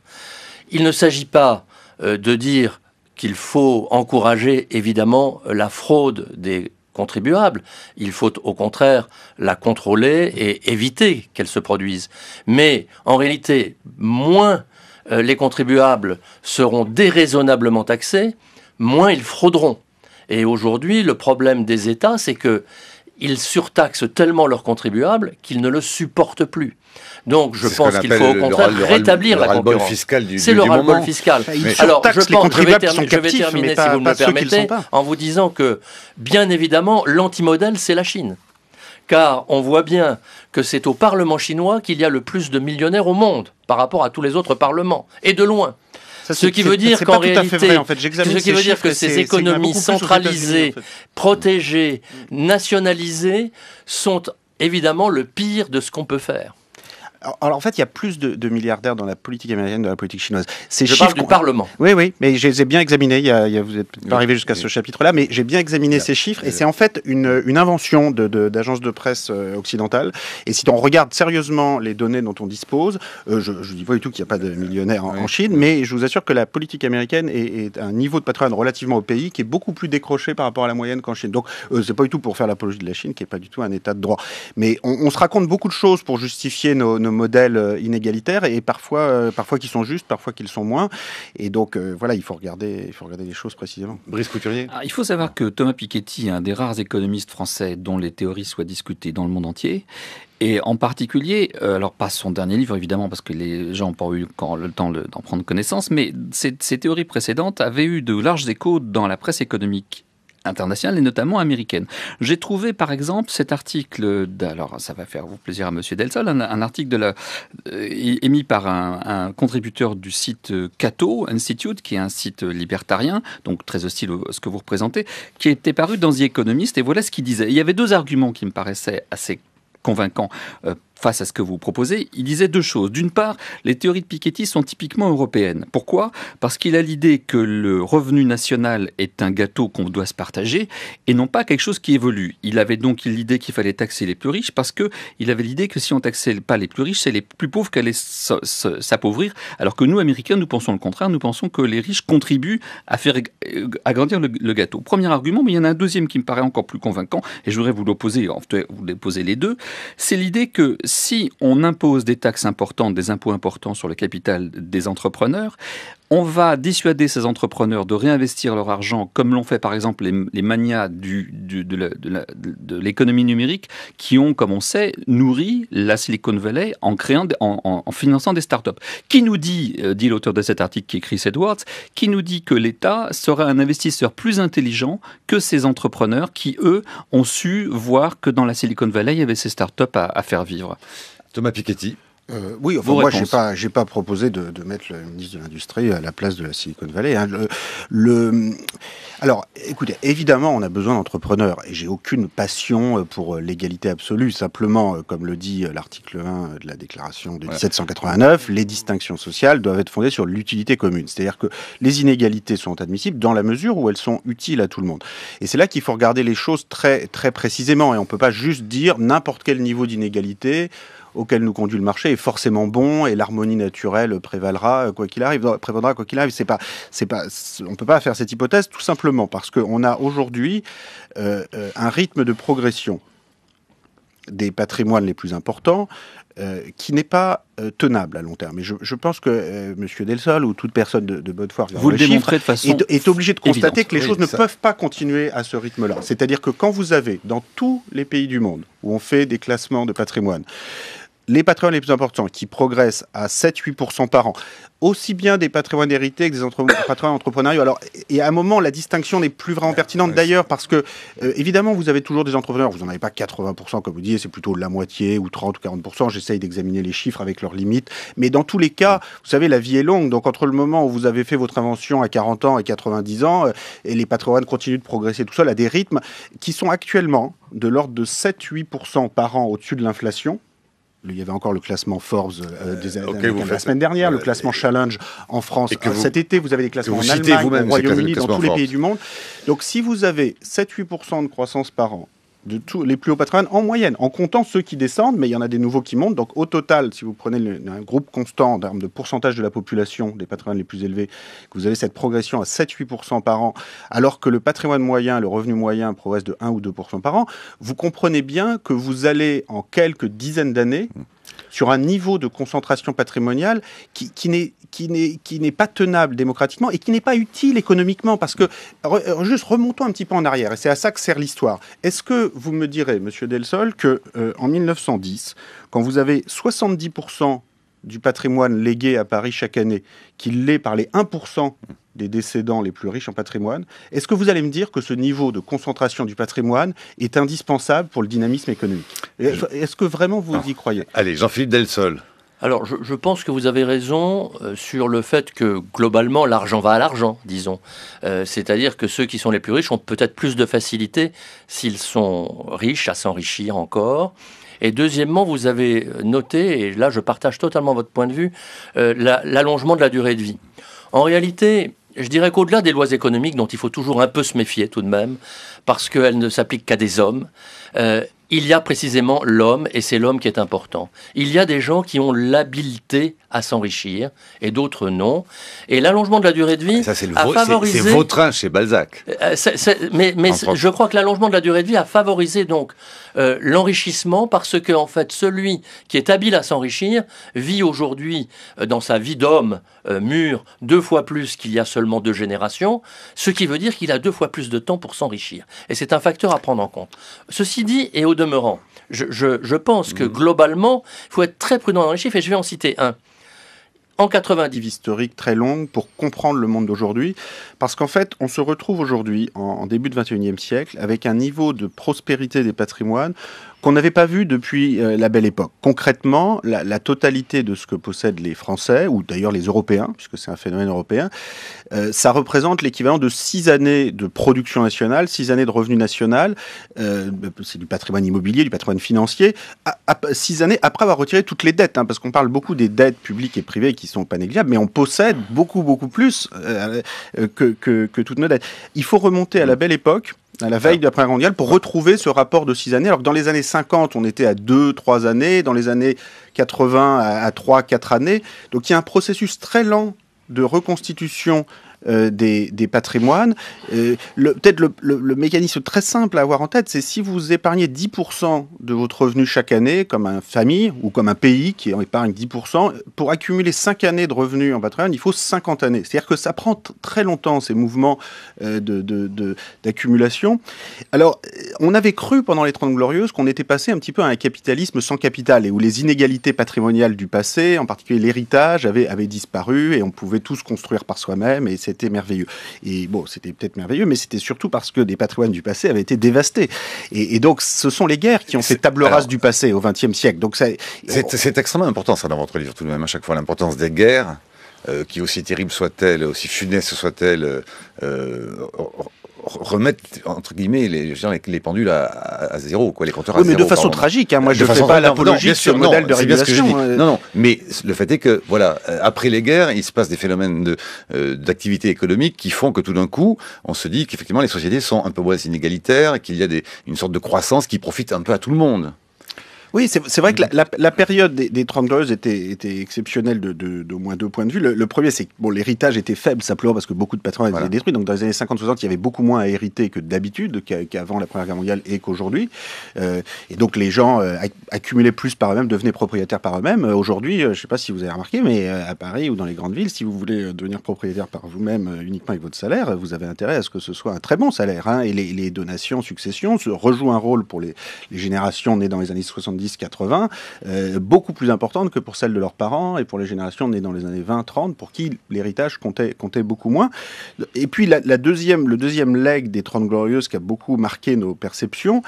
Il ne s'agit pas de dire qu'il faut encourager évidemment la fraude des contribuables. Il faut au contraire la contrôler et éviter qu'elle se produise. Mais en réalité, moins les contribuables seront déraisonnablement taxés, moins ils frauderont. Et aujourd'hui, le problème des États, c'est qu'ils surtaxent tellement leurs contribuables qu'ils ne le supportent plus. Donc je pense qu'il faut au contraire rétablir la concurrence. C'est le ras-le-bol fiscal. Alors je vais terminer, si vous me le permettez, en vous disant que, bien évidemment, l'antimodèle, c'est la Chine. Car on voit bien que c'est au Parlement chinois qu'il y a le plus de millionnaires au monde, par rapport à tous les autres parlements, et de loin. Ce qui veut dire qu'en réalité, ce qui veut dire que ces économies centralisées, protégées, nationalisées, sont évidemment le pire de ce qu'on peut faire. Alors en fait, il y a plus de milliardaires dans la politique américaine que dans la politique chinoise. Je parle du Parlement. Oui, mais je les ai bien examinés. Vous n'êtes pas arrivé jusqu'à ce chapitre-là, mais j'ai bien examiné ces chiffres. Et c'est en fait une invention d'agences de presse occidentales. Et si on regarde sérieusement les données dont on dispose, je ne dis pas du tout qu'il n'y a pas de millionnaires en Chine, mais je vous assure que la politique américaine est à un niveau de patrimoine relativement au pays qui est beaucoup plus décroché par rapport à la moyenne qu'en Chine. Donc c'est pas du tout pour faire l'apologie de la Chine, qui n'est pas du tout un état de droit. Mais on se raconte beaucoup de choses pour justifier nos modèles inégalitaires et parfois qui sont justes, parfois qu'ils sont moins. Et donc voilà, il faut regarder les choses précisément. Brice Couturier. Il faut savoir que Thomas Piketty est un des rares économistes français dont les théories soient discutées dans le monde entier. Et en particulier, alors pas son dernier livre évidemment, parce que les gens n'ont pas eu le temps d'en prendre connaissance, mais ces théories précédentes avaient eu de larges échos dans la presse économique internationale et notamment américaine. J'ai trouvé par exemple cet article, alors ça va faire plaisir à Monsieur Delsol, un article émis par un contributeur du site Cato Institute, qui est un site libertarien, donc très hostile à ce que vous représentez, qui était paru dans The Economist, et voilà ce qu'il disait. Il y avait deux arguments qui me paraissaient assez convaincants face à ce que vous proposez. Il disait deux choses. D'une part, les théories de Piketty sont typiquement européennes. Pourquoi ? Parce qu'il a l'idée que le revenu national est un gâteau qu'on doit se partager et non pas quelque chose qui évolue. Il avait donc l'idée qu'il fallait taxer les plus riches parce qu'il avait l'idée que si on taxait pas les plus riches, c'est les plus pauvres qui allaient s'appauvrir. Alors que nous, Américains, nous pensons le contraire. Nous pensons que les riches contribuent à faire agrandir le gâteau. Premier argument, mais il y en a un deuxième qui me paraît encore plus convaincant et je voudrais vous l'opposer les deux. C'est l'idée que si on impose des taxes importantes, des impôts importants sur le capital des entrepreneurs, on va dissuader ces entrepreneurs de réinvestir leur argent, comme l'ont fait par exemple les manias de l'économie numérique, qui ont, comme on sait, nourri la Silicon Valley en finançant des startups. Qui nous dit l'auteur de cet article qui est Chris Edwards, qui nous dit que l'État sera un investisseur plus intelligent que ces entrepreneurs qui, eux, ont su voir que dans la Silicon Valley, il y avait ces startups à faire vivre. Thomas Piketty. Oui, enfin, moi, j'ai pas proposé de mettre le ministre de l'Industrie à la place de la Silicon Valley. Hein. Alors, écoutez, évidemment, on a besoin d'entrepreneurs, et j'ai aucune passion pour l'égalité absolue. Simplement, comme le dit l'article 1 de la Déclaration de 1789, les distinctions sociales doivent être fondées sur l'utilité commune. C'est-à-dire que les inégalités sont admissibles dans la mesure où elles sont utiles à tout le monde. Et c'est là qu'il faut regarder les choses très, très précisément, et on peut pas juste dire n'importe quel niveau d'inégalité auquel nous conduit le marché est forcément bon et l'harmonie naturelle prévaudra quoi qu'il arrive. On peut pas faire cette hypothèse tout simplement parce qu'on a aujourd'hui un rythme de progression des patrimoines les plus importants qui n'est pas tenable à long terme. Et je pense que M. Delsol ou toute personne de bonne foi vous le démontrez de façon est obligé de constater évidente. que les choses ne peuvent pas continuer à ce rythme-là. C'est-à-dire que quand vous avez dans tous les pays du monde où on fait des classements de patrimoine, les patrimoines les plus importants qui progressent à 7-8% par an, aussi bien des patrimoines hérités que des patrimoines entrepreneuriaux. Alors, et à un moment, la distinction n'est plus vraiment pertinente d'ailleurs parce que, évidemment, vous avez toujours des entrepreneurs. Vous n'en avez pas 80%, comme vous disiez, c'est plutôt la moitié ou 30 ou 40%. J'essaye d'examiner les chiffres avec leurs limites. Mais dans tous les cas, vous savez, la vie est longue. Donc, entre le moment où vous avez fait votre invention à 40 ans et 90 ans, et les patrimoines continuent de progresser tout seul à des rythmes qui sont actuellement de l'ordre de 7-8% par an au-dessus de l'inflation. il y avait encore le classement Forbes la semaine faites, dernière, le classement Challenge en France. Cet été, vous avez des classements en citez Allemagne, vous-même au Royaume-Uni, dans tous les Forbes. pays du monde. Donc si vous avez 7-8% de croissance par an, de tous les plus hauts patrimoines en moyenne, en comptant ceux qui descendent, mais il y en a des nouveaux qui montent. Donc au total, si vous prenez un groupe constant en termes de pourcentage de la population des patrimoines les plus élevés, que vous avez cette progression à 7-8% par an, alors que le patrimoine moyen, le revenu moyen progresse de 1 ou 2% par an, vous comprenez bien que vous allez en quelques dizaines d'années sur un niveau de concentration patrimoniale qui n'est pas tenable démocratiquement et qui n'est pas utile économiquement. Parce que, juste remontons un petit peu en arrière, et c'est à ça que sert l'histoire. Est-ce que vous me direz, Monsieur Delsol, que en 1910, quand vous avez 70% du patrimoine légué à Paris chaque année, qu'il l'est par les 1% des décédants les plus riches en patrimoine, est-ce que vous allez me dire que ce niveau de concentration du patrimoine est indispensable pour le dynamisme économique? Est-ce que vraiment vous y croyez? Allez, Jean-Philippe Delsol. Alors, je pense que vous avez raison sur le fait que, globalement, l'argent va à l'argent, disons. C'est-à-dire que ceux qui sont les plus riches ont peut-être plus de facilité, s'ils sont riches, à s'enrichir encore. Et deuxièmement, vous avez noté, et là je partage totalement votre point de vue, l'allongement de la durée de vie. En réalité, je dirais qu'au-delà des lois économiques, dont il faut toujours un peu se méfier tout de même, parce qu'elles ne s'appliquent qu'à des hommes, il y a précisément l'homme, et c'est l'homme qui est important. Il y a des gens qui ont l'habileté à s'enrichir, et d'autres non. Et l'allongement de la durée de vie ça, c'est a favorisé... C'est Vautrin chez Balzac. Mais je crois que l'allongement de la durée de vie a favorisé donc l'enrichissement, parce que en fait, celui qui est habile à s'enrichir vit aujourd'hui, dans sa vie d'homme mûr, 2 fois plus qu'il y a seulement 2 générations, ce qui veut dire qu'il a 2 fois plus de temps pour s'enrichir. Et c'est un facteur à prendre en compte. Ceci dit, et au demeurant, je pense que globalement, il faut être très prudent dans les chiffres, et je vais en citer un. En 90, historique très longue pour comprendre le monde d'aujourd'hui, parce qu'en fait, on se retrouve aujourd'hui, en début de 21e siècle, avec un niveau de prospérité des patrimoines qu'on n'avait pas vu depuis la Belle Époque. Concrètement, la totalité de ce que possèdent les Français, ou d'ailleurs les Européens, puisque c'est un phénomène européen, ça représente l'équivalent de 6 années de production nationale, 6 années de revenu national, c'est du patrimoine immobilier, du patrimoine financier, 6 années après avoir retiré toutes les dettes, parce qu'on parle beaucoup des dettes publiques et privées qui sont pas négligeables, mais on possède beaucoup plus que toutes nos dettes. Il faut remonter à la Belle Époque, à la veille de la Première Guerre mondiale, pour retrouver ce rapport de 6 années. Alors que dans les années 50, on était à 2-3 années, dans les années 80 à 3-4 années. Donc il y a un processus très lent de reconstitution des patrimoines. Peut-être le mécanisme très simple à avoir en tête, c'est si vous épargnez 10% de votre revenu chaque année, comme une famille ou comme un pays qui en épargne 10%, pour accumuler 5 années de revenus en patrimoine, il faut 50 années. C'est-à-dire que ça prend très longtemps, ces mouvements d'accumulation. Alors, on avait cru pendant les 30 Glorieuses qu'on était passé un petit peu à un capitalisme sans capital, et où les inégalités patrimoniales du passé, en particulier l'héritage, avaient disparu, et on pouvait tous construire par soi-même, et c'était merveilleux. Et bon, c'était peut-être merveilleux, mais c'était surtout parce que des patrimoines du passé avaient été dévastés. Et donc, ce sont les guerres qui ont fait table rase du passé au XXe siècle. Donc, c'est extrêmement important, ça, dans votre livre, tout de même, à chaque fois, l'importance des guerres, qui, aussi terribles soient-elles, aussi funestes soient-elles, remettre, entre guillemets, les pendules à zéro, quoi, les compteurs à zéro. Oui, mais de façon tragique, moi je ne fais pas l'apologie de ce modèle de régulation. Non, mais le fait est que, voilà, après les guerres, il se passe des phénomènes d'activité économique qui font que tout d'un coup, on se dit qu'effectivement les sociétés sont un peu moins inégalitaires et qu'il y a une sorte de croissance qui profite un peu à tout le monde. Oui, c'est vrai que la période des 30 Glorieuses était exceptionnelle d'au moins 2 points de vue. Le premier, c'est que l'héritage était faible, simplement parce que beaucoup de patrimoine étaient détruits. Donc dans les années 50-60, il y avait beaucoup moins à hériter que d'habitude, qu'avant la Première Guerre mondiale et qu'aujourd'hui. Et donc les gens accumulaient plus par eux-mêmes, devenaient propriétaires par eux-mêmes. Aujourd'hui, je ne sais pas si vous avez remarqué, mais à Paris ou dans les grandes villes, si vous voulez devenir propriétaire par vous-même uniquement avec votre salaire, vous avez intérêt à ce que ce soit un très bon salaire. Et les donations, successions rejouent un rôle pour les générations nées dans les années 70-80, beaucoup plus importante que pour celles de leurs parents et pour les générations nées dans les années 20-30, pour qui l'héritage comptait beaucoup moins. Et puis le deuxième leg des 30 Glorieuses qui a beaucoup marqué nos perceptions,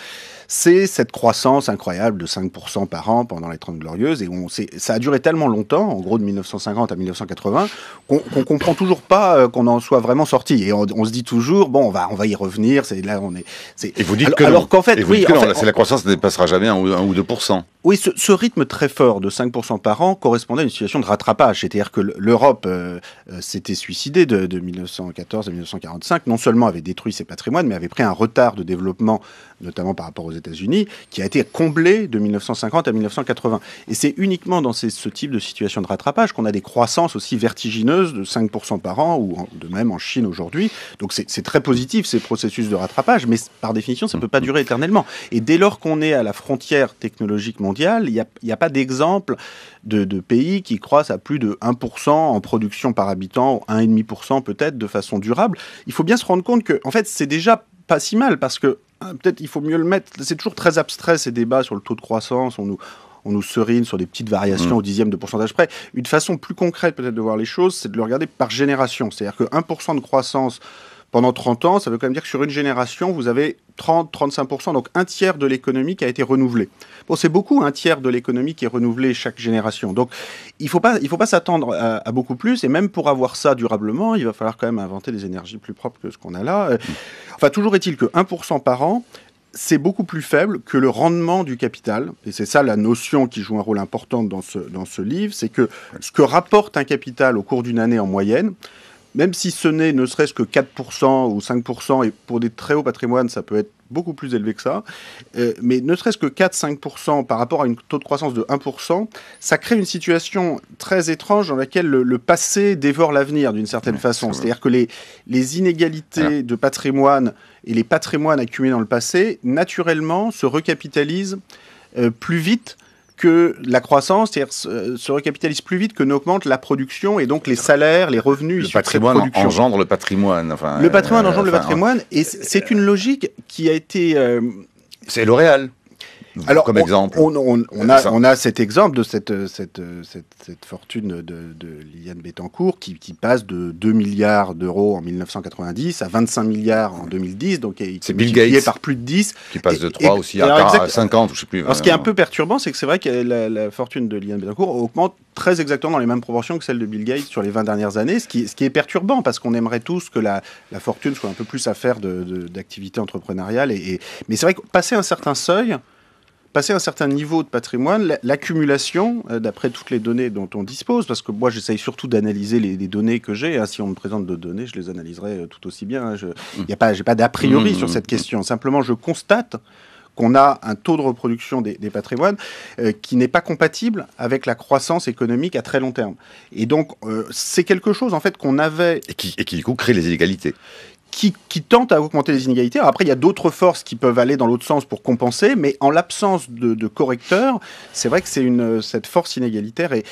c'est cette croissance incroyable de 5% par an pendant les 30 Glorieuses. Et ça a duré tellement longtemps, en gros de 1950 à 1980, qu'on comprend toujours pas qu'on en soit vraiment sorti. Et on se dit toujours, bon, on va y revenir. Et vous dites que la croissance ne dépassera jamais 1 ou 2%. Oui, ce rythme très fort de 5% par an correspondait à une situation de rattrapage. C'est-à-dire que l'Europe s'était suicidée de 1914 à 1945. Non seulement avait détruit ses patrimoines, mais avait pris un retard de développement, notamment par rapport aux États-Unis, qui a été comblé de 1950 à 1980. Et c'est uniquement dans ce type de situation de rattrapage qu'on a des croissances aussi vertigineuses de 5% par an, ou de même en Chine aujourd'hui. Donc c'est très positif, ces processus de rattrapage, mais par définition, ça ne peut pas durer éternellement. Et dès lors qu'on est à la frontière technologique mondiale, il n'y a pas d'exemple de pays qui croissent à plus de 1% en production par habitant, 1,5% peut-être de façon durable. Il faut bien se rendre compte que, en fait, c'est déjà pas si mal parce que peut-être il faut mieux le mettre. C'est toujours très abstrait ces débats sur le taux de croissance. On nous serine sur des petites variations au dixième de pourcentage près. Une façon plus concrète peut-être de voir les choses, c'est de le regarder par génération. C'est-à-dire que 1% de croissance pendant 30 ans, ça veut quand même dire que sur une génération, vous avez 30-35%, donc un tiers de l'économie qui a été renouvelée. Bon, c'est beaucoup, un tiers de l'économie qui est renouvelée chaque génération. Donc, il faut pas s'attendre à beaucoup plus. Et même pour avoir ça durablement, il va falloir quand même inventer des énergies plus propres que ce qu'on a là. Enfin, toujours est-il que 1% par an, c'est beaucoup plus faible que le rendement du capital. Et c'est ça la notion qui joue un rôle important dans ce livre. C'est que ce que rapporte un capital au cours d'une année en moyenne, même si ce n'est ne serait-ce que 4% ou 5%, et pour des très hauts patrimoines, ça peut être beaucoup plus élevé que ça, mais ne serait-ce que 4-5% par rapport à un taux de croissance de 1%, ça crée une situation très étrange dans laquelle le passé dévore l'avenir d'une certaine façon. C'est-à-dire que les inégalités de patrimoine et les patrimoines accumulés dans le passé, naturellement, se recapitalisent plus vite que la croissance, c'est-à-dire se recapitalise plus vite que n'augmente la production et donc les salaires, les revenus issus de cette production. Le patrimoine engendre le patrimoine. Enfin, le patrimoine engendre le patrimoine, et c'est une logique qui a été... C'est L'Oréal. Alors, comme exemple. On a cet exemple de cette fortune de Liliane Bettencourt qui passe de 2 milliards d'euros en 1990 à 25 milliards en 2010, donc c'est Bill Gates par plus de 10. Qui passe de 3 aussi à 50, je sais plus. Alors, ce qui est un peu perturbant, c'est que c'est vrai que la fortune de Liliane Bettencourt augmente très exactement dans les mêmes proportions que celle de Bill Gates sur les 20 dernières années, ce qui est perturbant, parce qu'on aimerait tous que la fortune soit un peu plus affaire d'activité entrepreneuriale. Mais c'est vrai que passer un certain seuil, passer un certain niveau de patrimoine, l'accumulation, d'après toutes les données dont on dispose, parce que moi j'essaye surtout d'analyser les données que j'ai, si on me présente de données, je les analyserai tout aussi bien. J'ai pas d'a priori sur cette question, simplement je constate qu'on a un taux de reproduction des patrimoines qui n'est pas compatible avec la croissance économique à très long terme. Et donc c'est quelque chose en fait qu'on avait... Et qui du coup crée les inégalités. Qui tente à augmenter les inégalités. Alors après, il y a d'autres forces qui peuvent aller dans l'autre sens pour compenser, mais en l'absence de correcteurs, c'est vrai que cette force inégalitaire et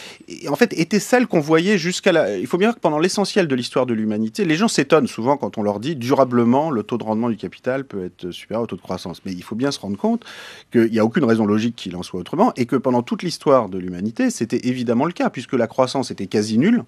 en fait était celle qu'on voyait jusqu'à la... Il faut bien dire que pendant l'essentiel de l'histoire de l'humanité, les gens s'étonnent souvent quand on leur dit durablement le taux de rendement du capital peut être supérieur au taux de croissance. Mais il faut bien se rendre compte qu'il n'y a aucune raison logique qu'il en soit autrement et que pendant toute l'histoire de l'humanité, c'était évidemment le cas, puisque la croissance était quasi nulle.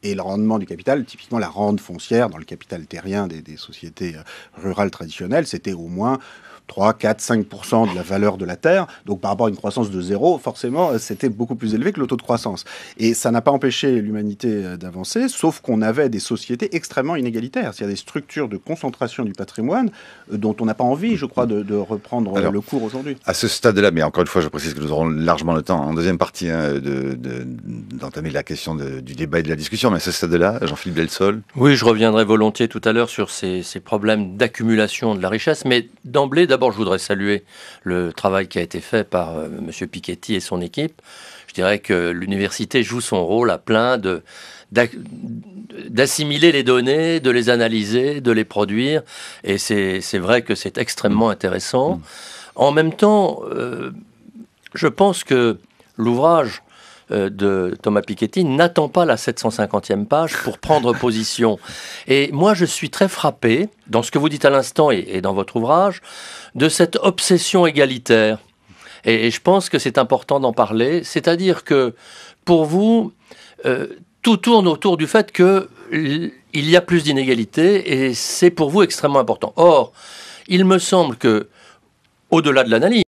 Et le rendement du capital, typiquement la rente foncière dans le capital terrien des sociétés rurales traditionnelles, c'était au moins 3, 4, 5% de la valeur de la terre. Donc par rapport à une croissance de 0, forcément, c'était beaucoup plus élevé que le taux de croissance. Et ça n'a pas empêché l'humanité d'avancer, sauf qu'on avait des sociétés extrêmement inégalitaires. Il y a des structures de concentration du patrimoine dont on n'a pas envie, je crois, de reprendre le cours aujourd'hui. À ce stade-là, mais encore une fois, je précise que nous aurons largement le temps, en deuxième partie, d'entamer la question du débat et de la discussion, mais à ce stade-là, Jean-Philippe Delsol. Oui, je reviendrai volontiers tout à l'heure sur ces problèmes d'accumulation de la richesse, mais d'emblée, d'abord, je voudrais saluer le travail qui a été fait par M. Piketty et son équipe. Je dirais que l'université joue son rôle à plein d'assimiler les données, de les analyser, de les produire, et c'est vrai que c'est extrêmement intéressant. En même temps, je pense que l'ouvrage de Thomas Piketty n'attend pas la 750e page pour prendre position. Et moi, je suis très frappé, dans ce que vous dites à l'instant et dans votre ouvrage, de cette obsession égalitaire. Et je pense que c'est important d'en parler. C'est-à-dire que, pour vous, tout tourne autour du fait qu'il y a plus d'inégalités, et c'est pour vous extrêmement important. Or, il me semble que, au-delà de l'analyse,